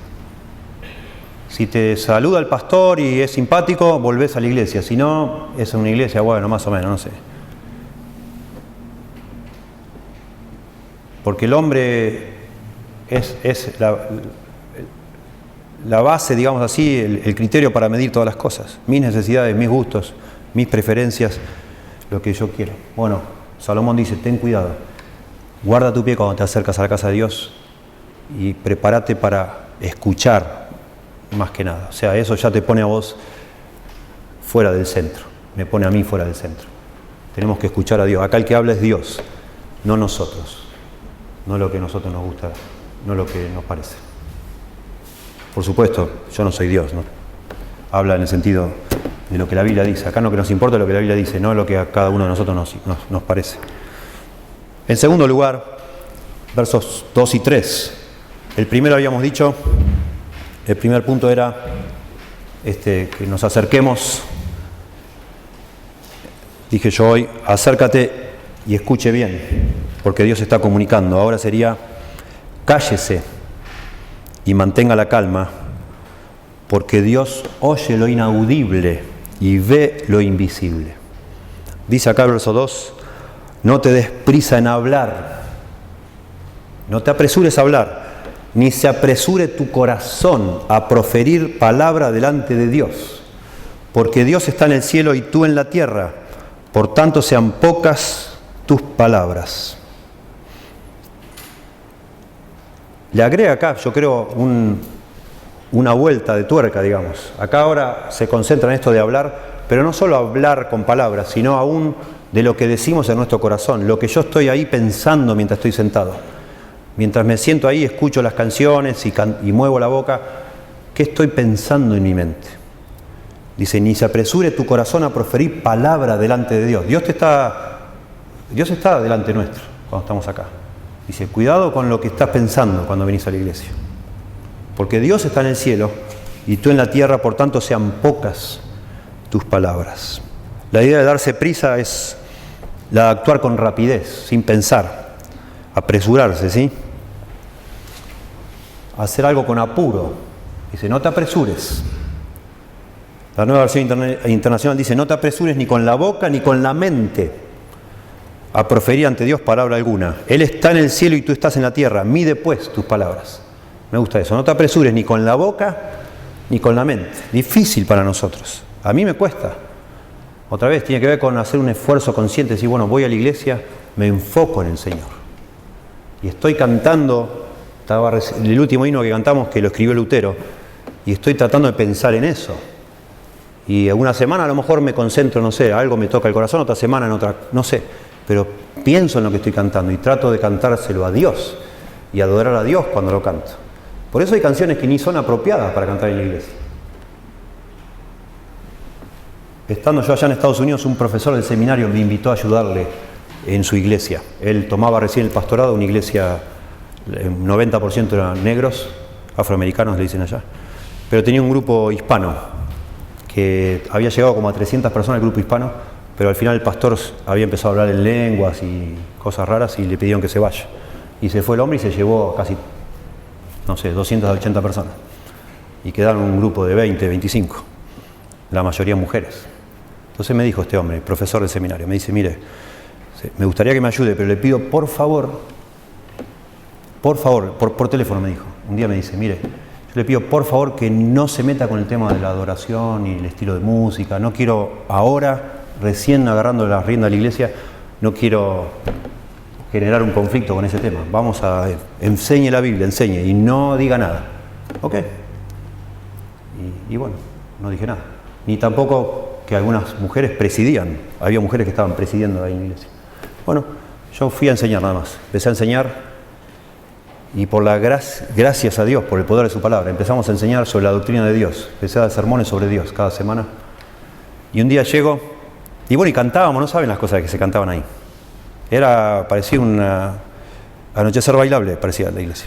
Si te saluda el pastor y es simpático, volvés a la iglesia. Si no, es una iglesia, bueno, más o menos, no sé. Porque el hombre es la base, digamos así, el criterio para medir todas las cosas. Mis necesidades, mis gustos, mis preferencias, lo que yo quiero. Bueno, Salomón dice, ten cuidado, guarda tu pie cuando te acercas a la casa de Dios y prepárate para escuchar más que nada. O sea, eso ya te pone a vos fuera del centro, me pone a mí fuera del centro. Tenemos que escuchar a Dios. Acá el que habla es Dios, no nosotros, no lo que a nosotros nos gusta, no lo que nos parece. Por supuesto, yo no soy Dios, ¿no? Habla en el sentido de lo que la Biblia dice. Acá lo que nos importa es lo que la Biblia dice, no lo que a cada uno de nosotros nos parece. En segundo lugar, versos 2 y 3. El primero habíamos dicho, el primer punto era que nos acerquemos. Dije yo hoy, acércate y escuche bien, porque Dios está comunicando. Ahora sería, cállese y mantenga la calma, porque Dios oye lo inaudible y ve lo invisible. Dice acá el verso 2, no te des prisa en hablar, no te apresures a hablar, ni se apresure tu corazón a proferir palabra delante de Dios, porque Dios está en el cielo y tú en la tierra, por tanto sean pocas tus palabras. Le agrega acá, yo creo, una vuelta de tuerca, digamos. Acá ahora se concentra en esto de hablar, pero no solo hablar con palabras, sino aún de lo que decimos en nuestro corazón, lo que yo estoy ahí pensando mientras estoy sentado. Mientras me siento ahí, escucho las canciones y muevo la boca, ¿qué estoy pensando en mi mente? Dice, ni se apresure tu corazón a proferir palabra delante de Dios. Dios está delante nuestro cuando estamos acá. Dice, cuidado con lo que estás pensando cuando venís a la iglesia. Porque Dios está en el cielo y tú en la tierra, por tanto sean pocas tus palabras. La idea de darse prisa es la de actuar con rapidez, sin pensar, apresurarse, ¿sí? Hacer algo con apuro. Dice, no te apresures. La Nueva Versión Internacional dice, no te apresures ni con la boca ni con la mente a proferir ante Dios palabra alguna. Él está en el cielo y tú estás en la tierra. Mide pues tus palabras. Me gusta eso. No te apresures ni con la boca ni con la mente. Difícil para nosotros. A mí me cuesta. Otra vez, tiene que ver con hacer un esfuerzo consciente. Decir, bueno, voy a la iglesia, me enfoco en el Señor. Y estoy cantando, el último himno que cantamos, que lo escribió Lutero, y estoy tratando de pensar en eso. Y una semana a lo mejor me concentro, no sé, algo me toca el corazón, otra semana en otra, no sé. Pero pienso en lo que estoy cantando y trato de cantárselo a Dios y adorar a Dios cuando lo canto. Por eso hay canciones que ni son apropiadas para cantar en la iglesia. Estando yo allá en Estados Unidos, un profesor del seminario me invitó a ayudarle en su iglesia. Él tomaba recién el pastorado, una iglesia, 90% eran negros, afroamericanos le dicen allá, pero tenía un grupo hispano, que había llegado como a 300 personas el grupo hispano, pero al final el pastor había empezado a hablar en lenguas y cosas raras y le pidieron que se vaya. Y se fue el hombre y se llevó casi, no sé, 280 personas. Y quedaron un grupo de 20, 25, la mayoría mujeres. Entonces me dijo este hombre, profesor del seminario, me dice, mire, me gustaría que me ayude, pero le pido por favor, por teléfono me dijo, un día me dice, mire, yo le pido por favor que no se meta con el tema de la adoración y el estilo de música, no quiero ahora, recién agarrando las riendas de la iglesia, no quiero generar un conflicto con ese tema, vamos a, enseñe la Biblia, enseñe y no diga nada, ¿ok? Y bueno, no dije nada, ni tampoco que algunas mujeres presidían, había mujeres que estaban presidiendo ahí en la iglesia. Bueno, yo fui a enseñar nada más, empecé a enseñar y por la gracias a Dios, por el poder de su palabra, empezamos a enseñar sobre la doctrina de Dios, empecé a dar sermones sobre Dios cada semana y un día llego y bueno, y cantábamos, no saben las cosas que se cantaban ahí, parecía una anochecer bailable, parecía la iglesia,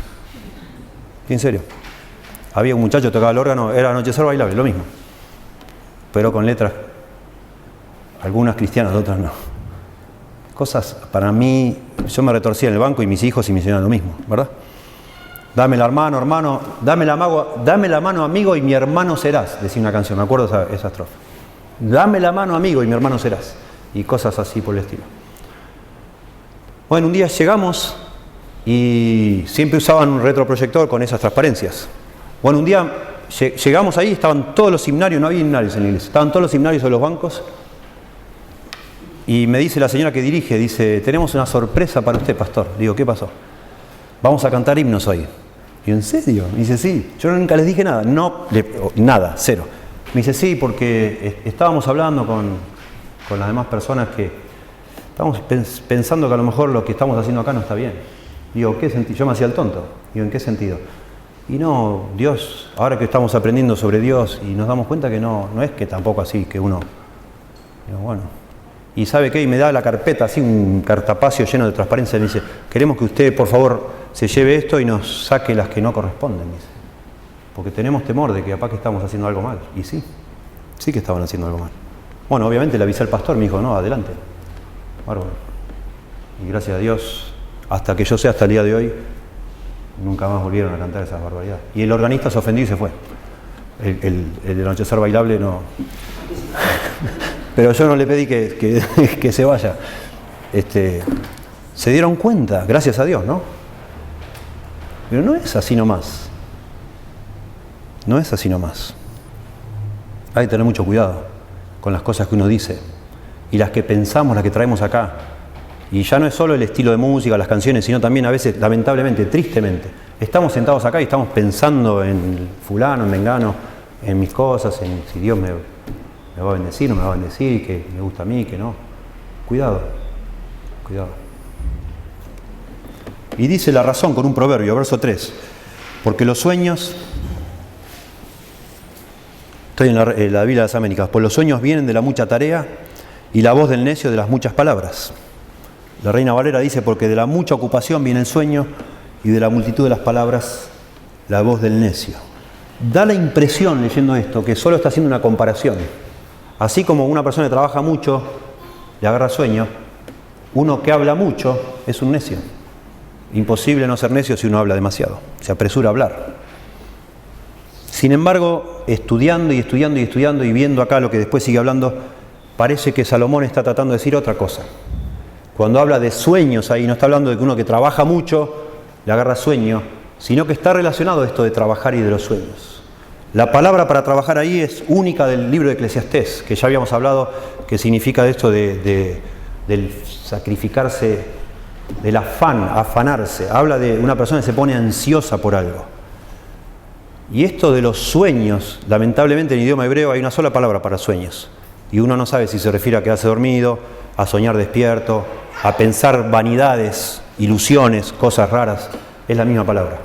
en serio, había un muchacho que tocaba el órgano, era anochecer bailable, lo mismo, pero con letras, algunas cristianas, otras no. Cosas, para mí, yo me retorcía en el banco y mis hijos y me hicieron lo mismo, ¿verdad? Dame la mano, hermano, dame la mano, amigo, y mi hermano serás, decía una canción, me acuerdo esa estrofa. Dame la mano, amigo, y mi hermano serás. Y cosas así por el estilo. Bueno, un día llegamos y siempre usaban un retroproyector con esas transparencias. Bueno, un día llegamos ahí, estaban todos los himnarios, no había himnarios en la iglesia, estaban todos los himnarios de los bancos. Y me dice la señora que dirige, dice, tenemos una sorpresa para usted, pastor. Digo, ¿qué pasó? Vamos a cantar himnos hoy. Y yo, ¿en serio? Me dice, sí. Yo nunca les dije nada, nada, cero. Me dice, sí, porque estábamos hablando con las demás personas que estamos pensando que a lo mejor lo que estamos haciendo acá no está bien. Digo, ¿qué sentido? Yo me hacía el tonto. Digo, ¿en qué sentido? Y no, Dios, ahora que estamos aprendiendo sobre Dios y nos damos cuenta que no es que tampoco así, que uno... Digo, bueno... Y ¿sabe qué? Y me da la carpeta, así un cartapacio lleno de transparencia, y me dice, queremos que usted, por favor, se lleve esto y nos saque las que no corresponden, dice. Porque tenemos temor de que capaz que estamos haciendo algo mal. Y sí que estaban haciendo algo mal. Bueno, obviamente le avisé al pastor, me dijo, no, adelante. Bárbaro. Y gracias a Dios, hasta que yo sé, hasta el día de hoy, nunca más volvieron a cantar esas barbaridades. Y el organista se ofendió y se fue. El anochecer bailable no... Pero yo no le pedí que se vaya. Se dieron cuenta, gracias a Dios, ¿no? Pero no es así nomás. No es así nomás. Hay que tener mucho cuidado con las cosas que uno dice y las que pensamos, las que traemos acá. Y ya no es solo el estilo de música, las canciones, sino también a veces, lamentablemente, tristemente, estamos sentados acá y estamos pensando en fulano, en mengano, en mis cosas, en si Dios me va a bendecir, no me va a bendecir, que me gusta a mí, que no. Cuidado, cuidado. Y dice la razón con un proverbio, verso 3. Porque los sueños, estoy en la Biblia de las Américas, pues los sueños vienen de la mucha tarea y la voz del necio de las muchas palabras. La Reina Valera dice, porque de la mucha ocupación viene el sueño y de la multitud de las palabras la voz del necio. Da la impresión, leyendo esto, que solo está haciendo una comparación. Así como una persona que trabaja mucho le agarra sueño, uno que habla mucho es un necio. Imposible no ser necio si uno habla demasiado, se apresura a hablar. Sin embargo, estudiando y viendo acá lo que después sigue hablando, parece que Salomón está tratando de decir otra cosa. Cuando habla de sueños ahí, no está hablando de que uno que trabaja mucho le agarra sueño, sino que está relacionado esto de trabajar y de los sueños. La palabra para trabajar ahí es única del libro de Eclesiastés, que ya habíamos hablado, que significa esto del sacrificarse, del afán, afanarse. Habla de una persona que se pone ansiosa por algo. Y esto de los sueños, lamentablemente en el idioma hebreo hay una sola palabra para sueños. Y uno no sabe si se refiere a quedarse dormido, a soñar despierto, a pensar vanidades, ilusiones, cosas raras. Es la misma palabra.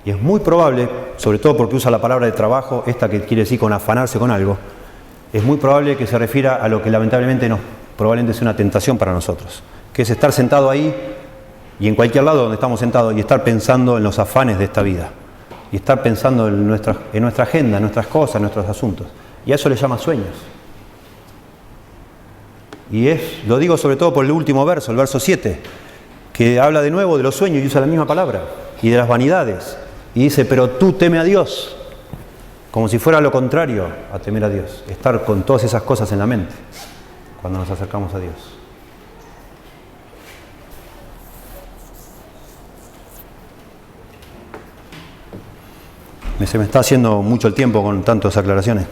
Y es muy probable, sobre todo porque usa la palabra de trabajo, esta que quiere decir con afanarse con algo, es muy probable que se refiera a lo que lamentablemente probablemente es una tentación para nosotros, que es estar sentado ahí y en cualquier lado donde estamos sentados y estar pensando en los afanes de esta vida y estar pensando en nuestra agenda, en nuestras cosas, en nuestros asuntos. Y a eso le llama sueños. Y lo digo sobre todo por el último verso, el verso 7, que habla de nuevo de los sueños y usa la misma palabra, y de las vanidades. Y dice, pero tú teme a Dios, como si fuera lo contrario a temer a Dios, estar con todas esas cosas en la mente cuando nos acercamos a Dios. Se me está haciendo mucho el tiempo con tantas aclaraciones.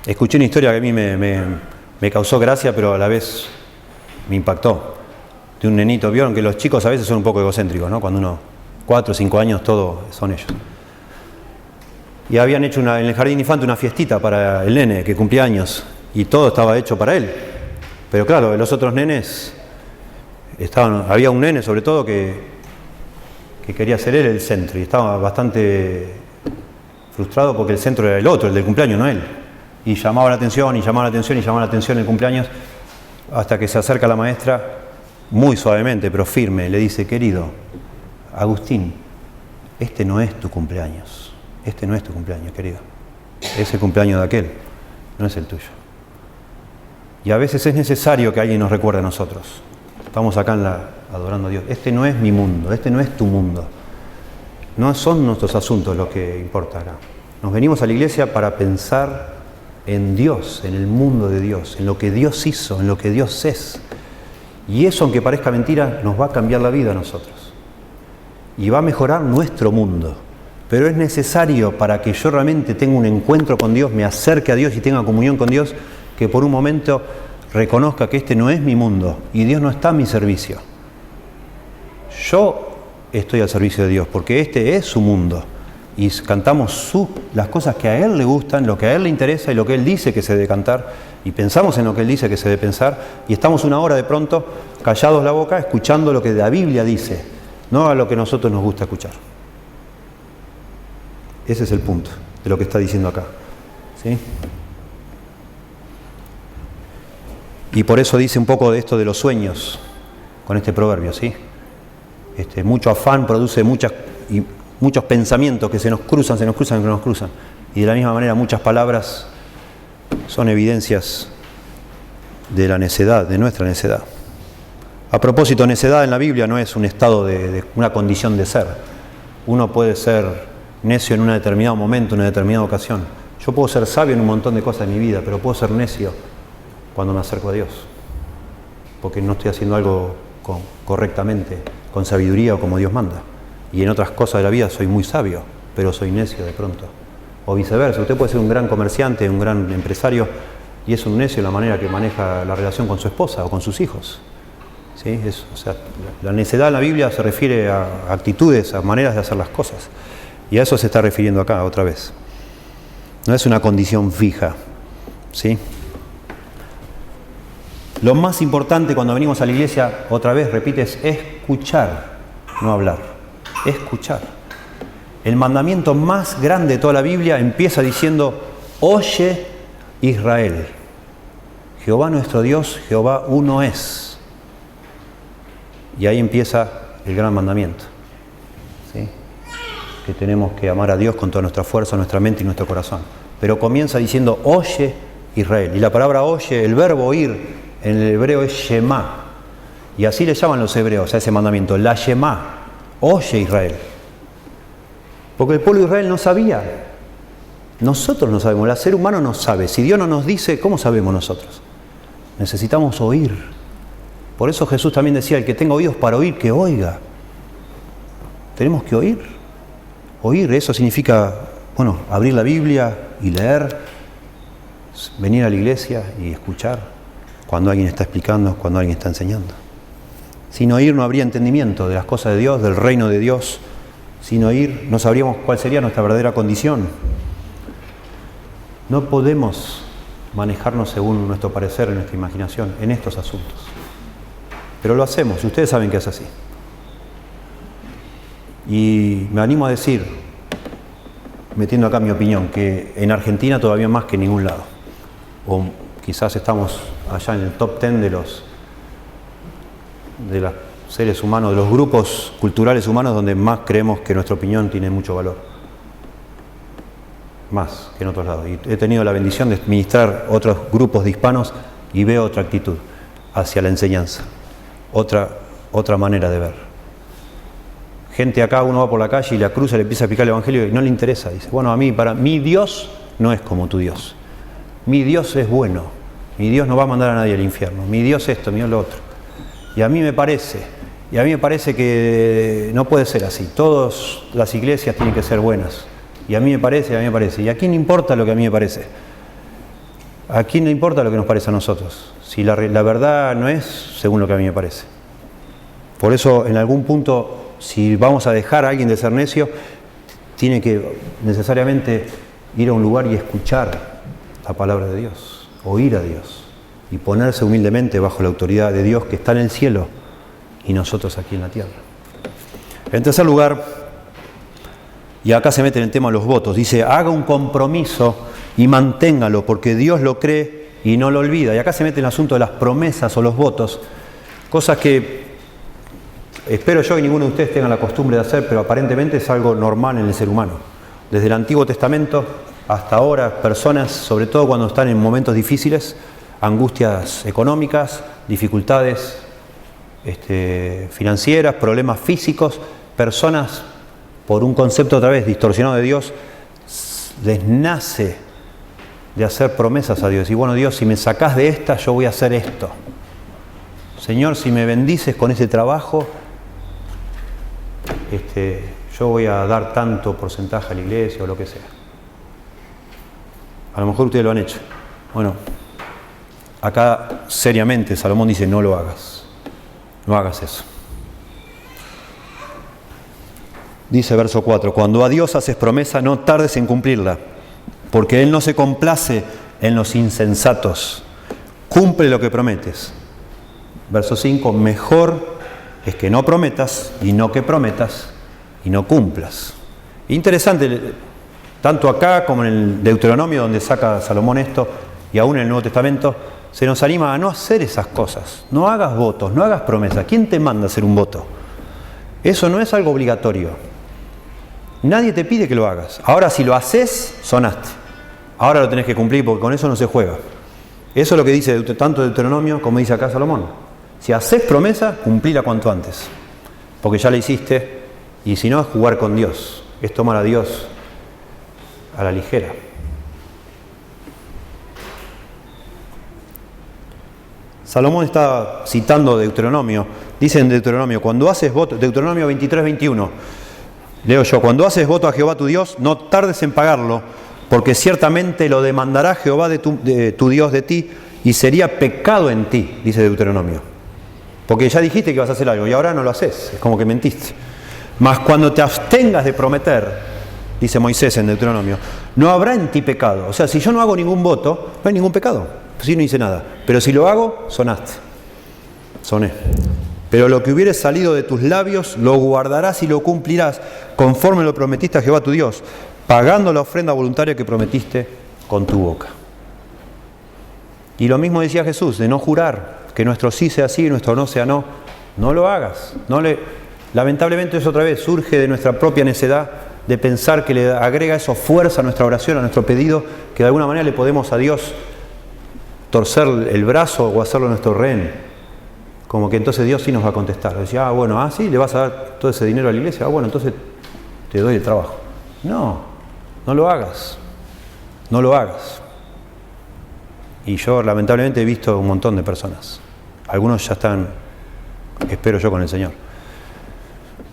Escuché una historia que a mí me causó gracia, pero a la vez me impactó. De un nenito, vieron que los chicos a veces son un poco egocéntricos, ¿no? Cuando uno, 4 o 5 años, todo son ellos. Y habían hecho en el jardín infante una fiestita para el nene que cumplía años, y todo estaba hecho para él. Pero claro, los otros nenes, había un nene sobre todo que quería ser él el centro, y estaba bastante frustrado porque el centro era el otro, el del cumpleaños, no él. Y llamaba la atención, y llamaba la atención, y llamaba la atención el cumpleaños, hasta que se acerca la maestra, muy suavemente, pero firme, le dice, querido Agustín, este no es tu cumpleaños, querido. Es el cumpleaños de aquel, no es el tuyo. Y a veces es necesario que alguien nos recuerde a nosotros. Estamos acá adorando a Dios. Este no es mi mundo, este no es tu mundo. No son nuestros asuntos lo que importa acá. Nos venimos a la iglesia para pensar en Dios, en el mundo de Dios, en lo que Dios hizo, en lo que Dios es. Y eso, aunque parezca mentira, nos va a cambiar la vida a nosotros. y va a mejorar nuestro mundo. Pero es necesario para que yo realmente tenga un encuentro con Dios, me acerque a Dios y tenga comunión con Dios, que por un momento reconozca que este no es mi mundo y Dios no está a mi servicio. Yo estoy al servicio de Dios porque este es su mundo y cantamos las cosas que a Él le gustan, lo que a Él le interesa y lo que Él dice que se debe cantar, y pensamos en lo que Él dice que se debe pensar, y estamos una hora de pronto callados la boca escuchando lo que la Biblia dice, no a lo que a nosotros nos gusta escuchar. Ese es el punto de lo que está diciendo acá, ¿sí? Y por eso dice un poco de esto de los sueños con este proverbio, ¿sí? Mucho afán produce muchos pensamientos que se nos cruzan. Y de la misma manera muchas palabras son evidencias de la necedad, de nuestra necedad. A propósito, necedad en la Biblia no es un estado de una condición de ser. Uno puede ser necio en un determinado momento, en una determinada ocasión. Yo puedo ser sabio en un montón de cosas en mi vida, pero puedo ser necio cuando me acerco a Dios, porque no estoy haciendo algo correctamente, con sabiduría o como Dios manda. Y en otras cosas de la vida soy muy sabio, pero soy necio de pronto. O viceversa, usted puede ser un gran comerciante, un gran empresario, y es un necio en la manera que maneja la relación con su esposa o con sus hijos. ¿Sí? La necedad en la Biblia se refiere a actitudes, a maneras de hacer las cosas. Y a eso se está refiriendo acá otra vez. No es una condición fija, ¿sí? Lo más importante cuando venimos a la iglesia, otra vez, repite, es escuchar, no hablar. Escuchar. El mandamiento más grande de toda la Biblia empieza diciendo: oye Israel, Jehová nuestro Dios, Jehová uno es. Y ahí empieza el gran mandamiento, ¿sí? Que tenemos que amar a Dios con toda nuestra fuerza, nuestra mente y nuestro corazón. Pero comienza diciendo: oye Israel. Y la palabra oye, el verbo oír, en el hebreo es Shema. Y así le llaman los hebreos a ese mandamiento, la Shema. Oye Israel. Porque el pueblo de Israel no sabía. Nosotros no sabemos, el ser humano no sabe. Si Dios no nos dice, ¿cómo sabemos nosotros? Necesitamos oír. Por eso Jesús también decía: el que tenga oídos para oír, que oiga. Tenemos que oír. Oír, eso significa, abrir la Biblia y leer, venir a la iglesia y escuchar cuando alguien está explicando, cuando alguien está enseñando. Sin oír no habría entendimiento de las cosas de Dios, del reino de Dios. Sin oír no sabríamos cuál sería nuestra verdadera condición. No podemos manejarnos según nuestro parecer, nuestra imaginación, en estos asuntos. Pero lo hacemos, y ustedes saben que es así. Y me animo a decir, metiendo acá mi opinión, que en Argentina todavía más que en ningún lado. O quizás estamos allá en el top 10 de los seres humanos, de los grupos culturales humanos donde más creemos que nuestra opinión tiene mucho valor. Más que en otros lados. Y he tenido la bendición de ministrar otros grupos de hispanos y veo otra actitud hacia la enseñanza. Otra manera de ver. Gente acá, uno va por la calle y la cruza, le empieza a explicar el Evangelio y no le interesa. Dice: para mí Dios no es como tu Dios. Mi Dios es bueno. Mi Dios no va a mandar a nadie al infierno. Mi Dios esto, mi Dios lo otro. Y a mí me parece que no puede ser así. Todas las iglesias tienen que ser buenas. Y a mí me parece. ¿Y a quién le importa lo que a mí me parece? ¿A quién le importa lo que nos parece a nosotros? Si la verdad no es según lo que a mí me parece. Por eso, en algún punto, si vamos a dejar a alguien de ser necio, tiene que necesariamente ir a un lugar y escuchar la palabra de Dios, oír a Dios y ponerse humildemente bajo la autoridad de Dios que está en el cielo y nosotros aquí en la tierra. En tercer lugar, y acá se mete en el tema de los votos, dice: haga un compromiso y manténgalo, porque Dios lo cree y no lo olvida. Y acá se mete en el asunto de las promesas o los votos, cosas que espero yo que ninguno de ustedes tenga la costumbre de hacer, pero aparentemente es algo normal en el ser humano. Desde el Antiguo Testamento hasta ahora, personas, sobre todo cuando están en momentos difíciles, angustias económicas, dificultades financieras, problemas físicos, personas, por un concepto otra vez distorsionado de Dios, les nace de hacer promesas a Dios. Y Dios, si me sacás de esta, yo voy a hacer esto. Señor, si me bendices con ese trabajo, yo voy a dar tanto porcentaje a la iglesia o lo que sea. A lo mejor ustedes lo han hecho. Bueno, acá seriamente Salomón dice, no lo hagas. No hagas eso. Dice verso 4, cuando a Dios haces promesa, no tardes en cumplirla, porque Él no se complace en los insensatos. Cumple lo que prometes. Verso 5, mejor es que no prometas y no que prometas y no cumplas. Interesante, tanto acá como en el Deuteronomio, donde saca Salomón esto, y aún en el Nuevo Testamento, se nos anima a no hacer esas cosas. No hagas votos, no hagas promesas. ¿Quién te manda a hacer un voto? Eso no es algo obligatorio. Nadie te pide que lo hagas. Ahora, si lo haces, sonaste. Ahora lo tenés que cumplir porque con eso no se juega. Eso es lo que dice tanto Deuteronomio como dice acá Salomón. Si haces promesa, cumplila cuanto antes. Porque ya la hiciste. Y si no, es jugar con Dios. Es tomar a Dios a la ligera. Salomón está citando Deuteronomio. Dice en Deuteronomio, cuando haces voto, Deuteronomio 23:21. Leo yo, cuando haces voto a Jehová tu Dios, no tardes en pagarlo, porque ciertamente lo demandará Jehová de tu Dios de ti, y sería pecado en ti, dice Deuteronomio. Porque ya dijiste que ibas a hacer algo, y ahora no lo haces, es como que mentiste. Mas cuando te abstengas de prometer, dice Moisés en Deuteronomio, no habrá en ti pecado. O sea, si yo no hago ningún voto, no hay ningún pecado, si no hice nada. Pero si lo hago, sonaste. Soné. Pero lo que hubiere salido de tus labios, lo guardarás y lo cumplirás, conforme lo prometiste a Jehová tu Dios, pagando la ofrenda voluntaria que prometiste con tu boca. Y lo mismo decía Jesús, de no jurar, que nuestro sí sea sí y nuestro no sea no. No lo hagas. Lamentablemente eso otra vez surge de nuestra propia necedad, de pensar que le agrega eso fuerza a nuestra oración, a nuestro pedido, que de alguna manera le podemos a Dios torcer el brazo o hacerlo nuestro rehén. Como que entonces Dios sí nos va a contestar. Decía, sí, le vas a dar todo ese dinero a la iglesia. Bueno, entonces te doy el trabajo. No lo hagas. No lo hagas. Y yo lamentablemente he visto un montón de personas. Algunos ya están, espero yo, con el Señor,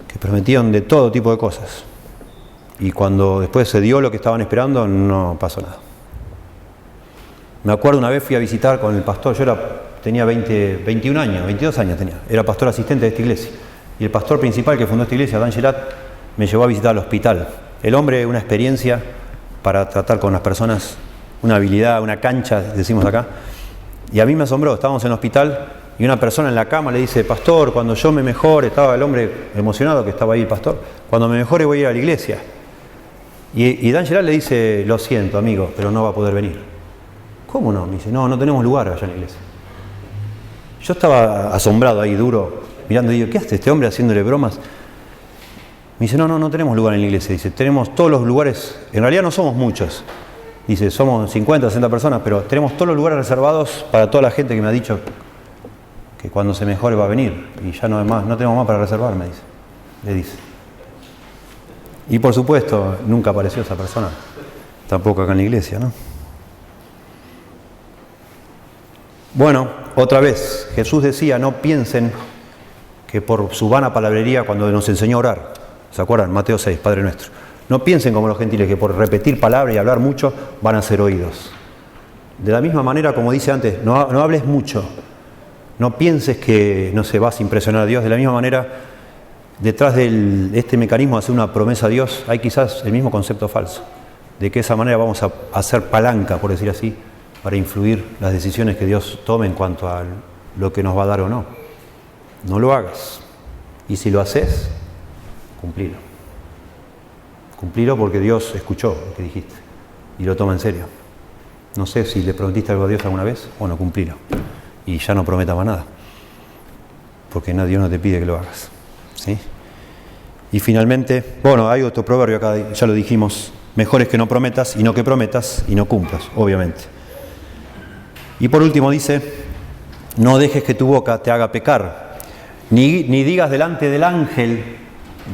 que prometían de todo tipo de cosas. Y cuando después se dio lo que estaban esperando, no pasó nada. Me acuerdo una vez fui a visitar con el pastor, tenía 21 años, 22 años tenía. Era pastor asistente de esta iglesia. Y el pastor principal que fundó esta iglesia, Dan Gelat, me llevó a visitar al hospital. El hombre, una experiencia para tratar con las personas, una habilidad, una cancha, decimos acá. Y a mí me asombró, estábamos en el hospital y una persona en la cama le dice, pastor, cuando yo me mejore, estaba el hombre emocionado que estaba ahí el pastor, cuando me mejore voy a ir a la iglesia. Y Dan Gelat le dice, lo siento amigo, pero no va a poder venir. ¿Cómo no? Me dice, no tenemos lugar allá en la iglesia. Yo estaba asombrado ahí, duro, mirando y digo, ¿qué hace este hombre haciéndole bromas? Me dice, no tenemos lugar en la iglesia. Dice, tenemos todos los lugares, en realidad no somos muchos. Dice, somos 50, 60 personas, pero tenemos todos los lugares reservados para toda la gente que me ha dicho que cuando se mejore va a venir. Y ya no tenemos más para reservar, le dice. Y por supuesto, nunca apareció esa persona, tampoco acá en la iglesia, ¿no? Bueno, otra vez, Jesús decía, no piensen que por su vana palabrería cuando nos enseñó a orar, ¿se acuerdan? Mateo 6, Padre Nuestro. No piensen como los gentiles que por repetir palabras y hablar mucho van a ser oídos. De la misma manera, como dice antes, no hables mucho, no pienses que no vas a impresionar a Dios. De la misma manera, detrás de este mecanismo de hacer una promesa a Dios, hay quizás el mismo concepto falso, de que de esa manera vamos a hacer palanca, por decir así, para influir las decisiones que Dios tome en cuanto a lo que nos va a dar o no. No lo hagas. Y si lo haces, cumplilo. Cumplilo porque Dios escuchó lo que dijiste y lo toma en serio. No sé si le prometiste algo a Dios alguna vez, bueno, cumplilo. Y ya no prometa más nada. Porque Dios no te pide que lo hagas. ¿Sí? Y finalmente, hay otro proverbio acá, ya lo dijimos, mejor es que no prometas y no que prometas y no cumplas, obviamente. Y por último dice, no dejes que tu boca te haga pecar, ni digas delante del ángel,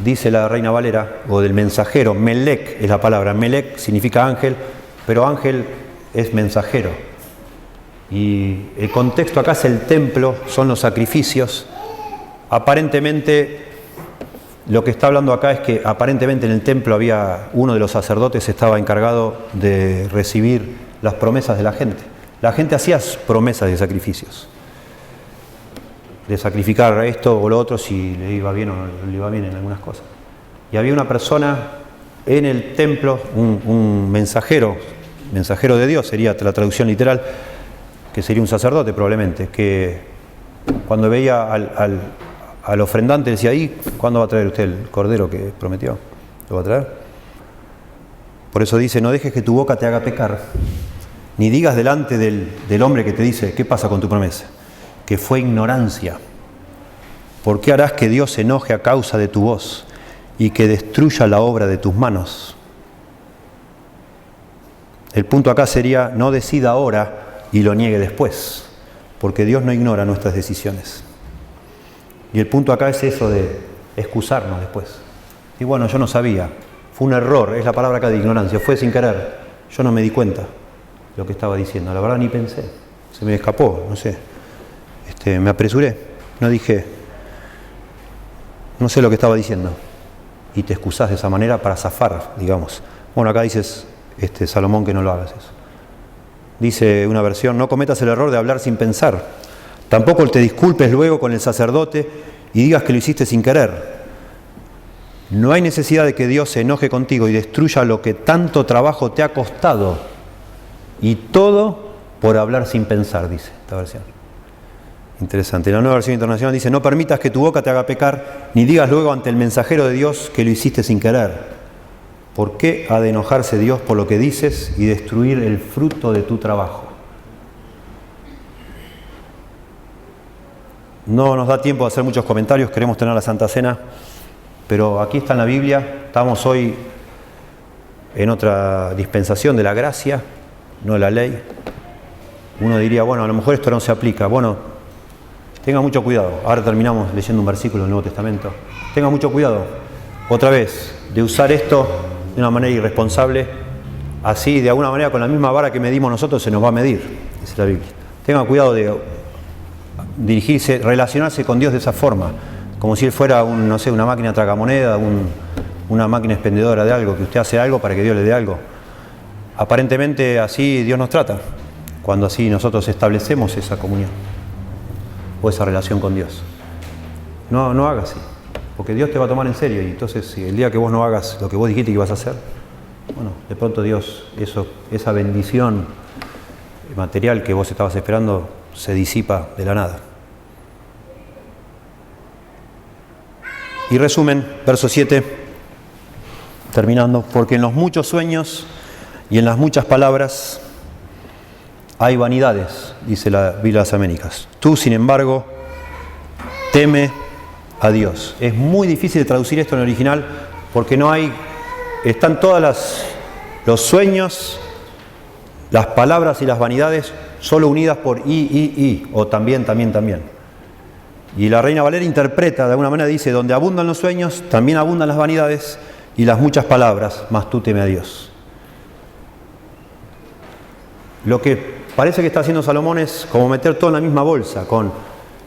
dice la Reina Valera, o del mensajero, melek es la palabra, melek significa ángel, pero ángel es mensajero. Y el contexto acá es el templo, son los sacrificios. Aparentemente Lo que está hablando acá es que aparentemente en el templo había uno de los sacerdotes estaba encargado de recibir las promesas de la gente. La gente hacía promesas de sacrificios, de sacrificar esto o lo otro si le iba bien o no le iba bien en algunas cosas. Y había una persona en el templo, un mensajero de Dios, sería la traducción literal, que sería un sacerdote probablemente, que cuando veía al ofrendante decía, ¿y cuándo va a traer usted el cordero que prometió? ¿Lo va a traer? Por eso dice, no dejes que tu boca te haga pecar, ni digas delante del hombre que te dice, ¿qué pasa con tu promesa? Que fue ignorancia. ¿Por qué harás que Dios se enoje a causa de tu voz y que destruya la obra de tus manos? El punto acá sería, no decida ahora y lo niegue después, porque Dios no ignora nuestras decisiones. Y el punto acá es eso de excusarnos después. Y bueno, yo no sabía, fue un error, es la palabra acá de ignorancia, fue sin querer, yo no me di cuenta lo que estaba diciendo, la verdad ni pensé, se me escapó, no sé, me apresuré, no dije, no sé lo que estaba diciendo, y te excusás de esa manera para zafar, digamos. Bueno, acá dices, Salomón, que no lo hagas eso. Dice una versión, no cometas el error de hablar sin pensar, tampoco te disculpes luego con el sacerdote y digas que lo hiciste sin querer. No hay necesidad de que Dios se enoje contigo y destruya lo que tanto trabajo te ha costado, y todo por hablar sin pensar, dice esta versión. Interesante. La nueva versión internacional dice, no permitas que tu boca te haga pecar, ni digas luego ante el mensajero de Dios que lo hiciste sin querer. ¿Por qué ha de enojarse Dios por lo que dices y destruir el fruto de tu trabajo? No nos da tiempo de hacer muchos comentarios, queremos tener la Santa Cena, pero aquí está en la Biblia, estamos hoy en otra dispensación de la gracia, no de la ley. Uno diría, bueno, a lo mejor esto no se aplica. Bueno, tenga mucho cuidado. Ahora terminamos leyendo un versículo del Nuevo Testamento. Tenga mucho cuidado, otra vez, de usar esto de una manera irresponsable, así de alguna manera con la misma vara que medimos nosotros se nos va a medir, dice la Biblia. Tenga cuidado de dirigirse, relacionarse con Dios de esa forma, como si Él fuera una máquina tragamoneda, una máquina expendedora de algo, que usted hace algo para que Dios le dé algo. Aparentemente así Dios nos trata, cuando así nosotros establecemos esa comunión o esa relación con Dios. No hagas así, porque Dios te va a tomar en serio, y entonces si el día que vos no hagas lo que vos dijiste que ibas a hacer, bueno, de pronto Dios, esa bendición material que vos estabas esperando, se disipa de la nada. Y resumen, verso 7, terminando, porque en los muchos sueños y en las muchas palabras hay vanidades, dice la Biblia de las Américas. Tú, sin embargo, teme a Dios. Es muy difícil de traducir esto en el original porque están todas los sueños, las palabras y las vanidades solo unidas por y, o también. Y la Reina Valera interpreta de alguna manera, dice, donde abundan los sueños, también abundan las vanidades y las muchas palabras, mas tú teme a Dios. Lo que parece que está haciendo Salomón es como meter todo en la misma bolsa, con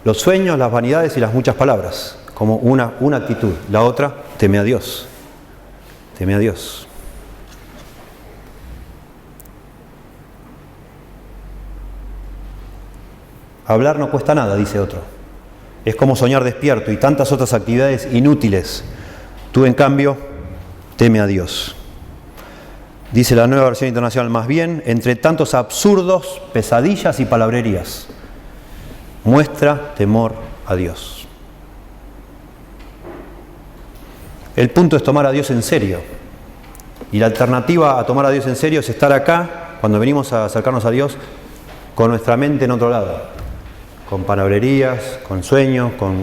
los sueños, las vanidades y las muchas palabras, como una actitud. La otra, teme a Dios. Teme a Dios. Hablar no cuesta nada, dice otro. Es como soñar despierto y tantas otras actividades inútiles. Tú, en cambio, teme a Dios. Dice la nueva versión internacional, más bien, entre tantos absurdos, pesadillas y palabrerías, muestra temor a Dios. El punto es tomar a Dios en serio. Y la alternativa a tomar a Dios en serio es estar acá, cuando venimos a acercarnos a Dios, con nuestra mente en otro lado. Con palabrerías, con sueños, con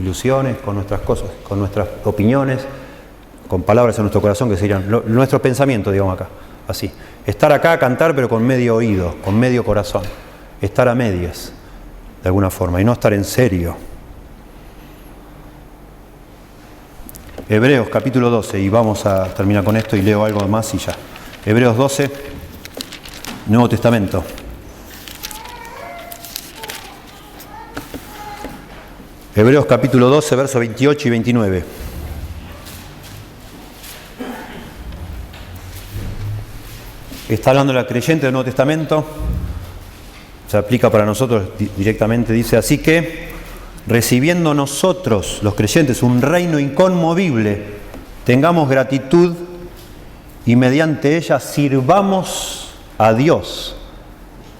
ilusiones, con nuestras cosas, con nuestras opiniones, con palabras en nuestro corazón que serían nuestros pensamientos, digamos acá, así. Estar acá, cantar, pero con medio oído, con medio corazón. Estar a medias, de alguna forma, y no estar en serio. Hebreos capítulo 12, y vamos a terminar con esto y leo algo más y ya. Hebreos 12, Nuevo Testamento. Hebreos capítulo 12, versos 28 y 29. Está hablando la creyente del Nuevo Testamento, se aplica para nosotros directamente, dice: así que, recibiendo nosotros, los creyentes, un reino inconmovible, tengamos gratitud y mediante ella sirvamos a Dios,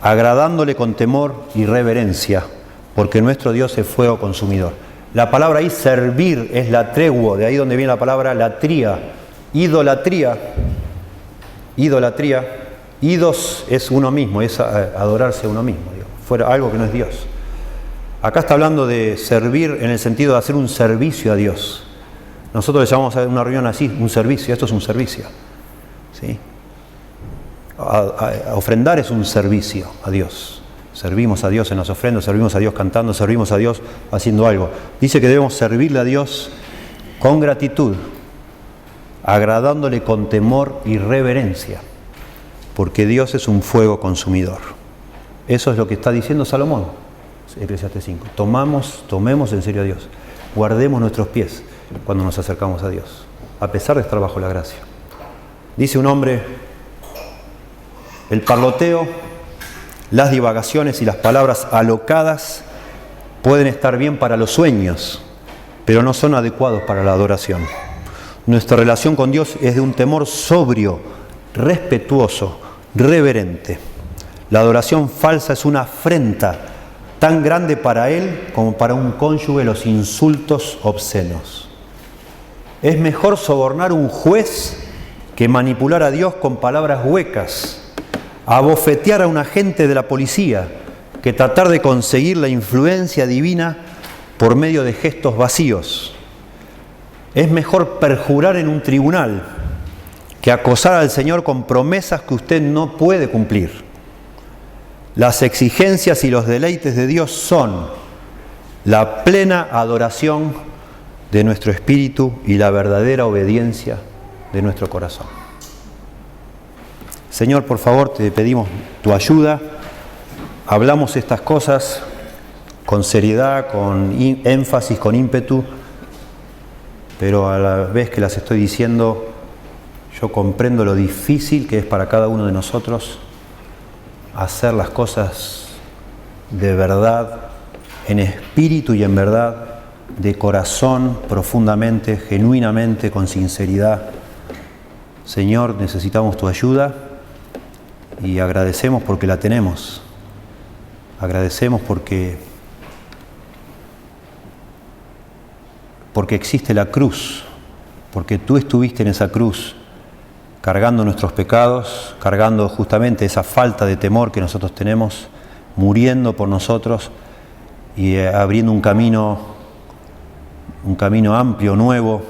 agradándole con temor y reverencia, porque nuestro Dios es fuego consumidor. La palabra ahí, servir, es la tregua, de ahí donde viene la palabra latría, idolatría. Idos es uno mismo, es adorarse a uno mismo, fuera algo que no es Dios. Acá está hablando de servir en el sentido de hacer un servicio a Dios. Nosotros le llamamos a una reunión así, un servicio. Esto es un servicio, ¿sí? A ofrendar es un servicio a Dios. Servimos a Dios en las ofrendas, servimos a Dios cantando, servimos a Dios haciendo algo. Dice que debemos servirle a Dios con gratitud, agradándole con temor y reverencia, porque Dios es un fuego consumidor. Eso es lo que está diciendo Salomón, Eclesiastés 5. Tomemos en serio a Dios. Guardemos nuestros pies cuando nos acercamos a Dios, a pesar de estar bajo la gracia. Dice un hombre: el parloteo, las divagaciones y las palabras alocadas pueden estar bien para los sueños, pero no son adecuados para la adoración. Nuestra relación con Dios es de un temor sobrio, respetuoso, reverente. La adoración falsa es una afrenta tan grande para Él como para un cónyuge los insultos obscenos. Es mejor sobornar a un juez que manipular a Dios con palabras huecas, abofetear a un agente de la policía que tratar de conseguir la influencia divina por medio de gestos vacíos. Es mejor perjurar en un tribunal que acosar al Señor con promesas que usted no puede cumplir. Las exigencias y los deleites de Dios son la plena adoración de nuestro espíritu y la verdadera obediencia de nuestro corazón. Señor, por favor, te pedimos tu ayuda. Hablamos estas cosas con seriedad, con énfasis, con ímpetu, pero a la vez que las estoy diciendo, yo comprendo lo difícil que es para cada uno de nosotros hacer las cosas de verdad, en espíritu y en verdad, de corazón, profundamente, genuinamente, con sinceridad. Señor, necesitamos tu ayuda y agradecemos porque la tenemos. Agradecemos porque existe la cruz, porque tú estuviste en esa cruz, cargando nuestros pecados, cargando justamente esa falta de temor que nosotros tenemos, muriendo por nosotros y abriendo un camino amplio, nuevo,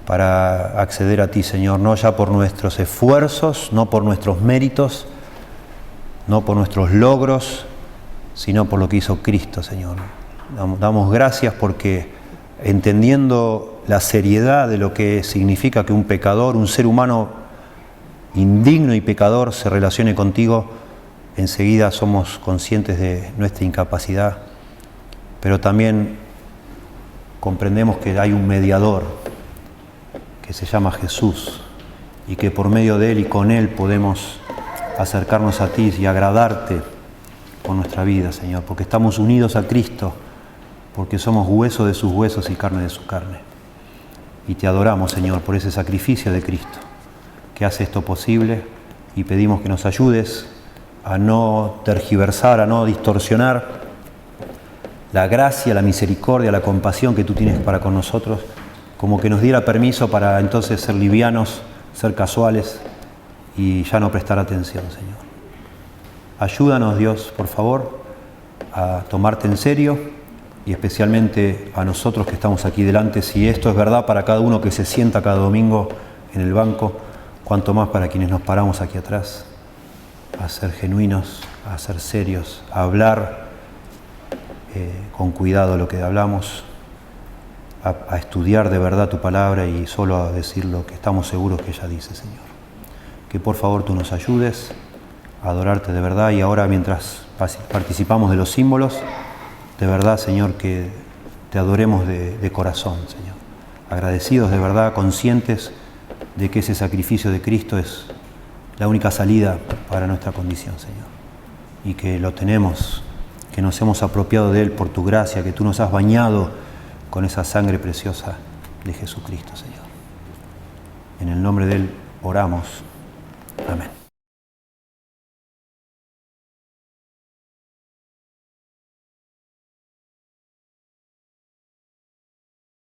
para acceder a ti, Señor, no ya por nuestros esfuerzos, no por nuestros méritos, no por nuestros logros, sino por lo que hizo Cristo, Señor. Damos gracias porque, entendiendo la seriedad de lo que significa que un pecador, un ser humano indigno y pecador, se relacione contigo, enseguida somos conscientes de nuestra incapacidad, pero también comprendemos que hay un mediador que se llama Jesús y que por medio de Él y con Él podemos acercarnos a ti y agradarte con nuestra vida, Señor, porque estamos unidos a Cristo, porque somos hueso de sus huesos y carne de su carne. Y te adoramos, Señor, por ese sacrificio de Cristo que hace esto posible, y pedimos que nos ayudes a no tergiversar, a no distorsionar la gracia, la misericordia, la compasión que tú tienes para con nosotros, como que nos diera permiso para entonces ser livianos, ser casuales y ya no prestar atención, Señor. Ayúdanos, Dios, por favor, a tomarte en serio, y especialmente a nosotros que estamos aquí delante, si esto es verdad para cada uno que se sienta cada domingo en el banco, cuanto más para quienes nos paramos aquí atrás, a ser genuinos, a ser serios, a hablar con cuidado lo que hablamos, a estudiar de verdad tu palabra y solo a decir lo que estamos seguros que ella dice, Señor. Que por favor tú nos ayudes a adorarte de verdad, y ahora mientras participamos de los símbolos, de verdad, Señor, que te adoremos de corazón, Señor. Agradecidos de verdad, conscientes de que ese sacrificio de Cristo es la única salida para nuestra condición, Señor. Y que lo tenemos, que nos hemos apropiado de Él por tu gracia, que tú nos has bañado con esa sangre preciosa de Jesucristo, Señor. En el nombre de Él oramos. Amén.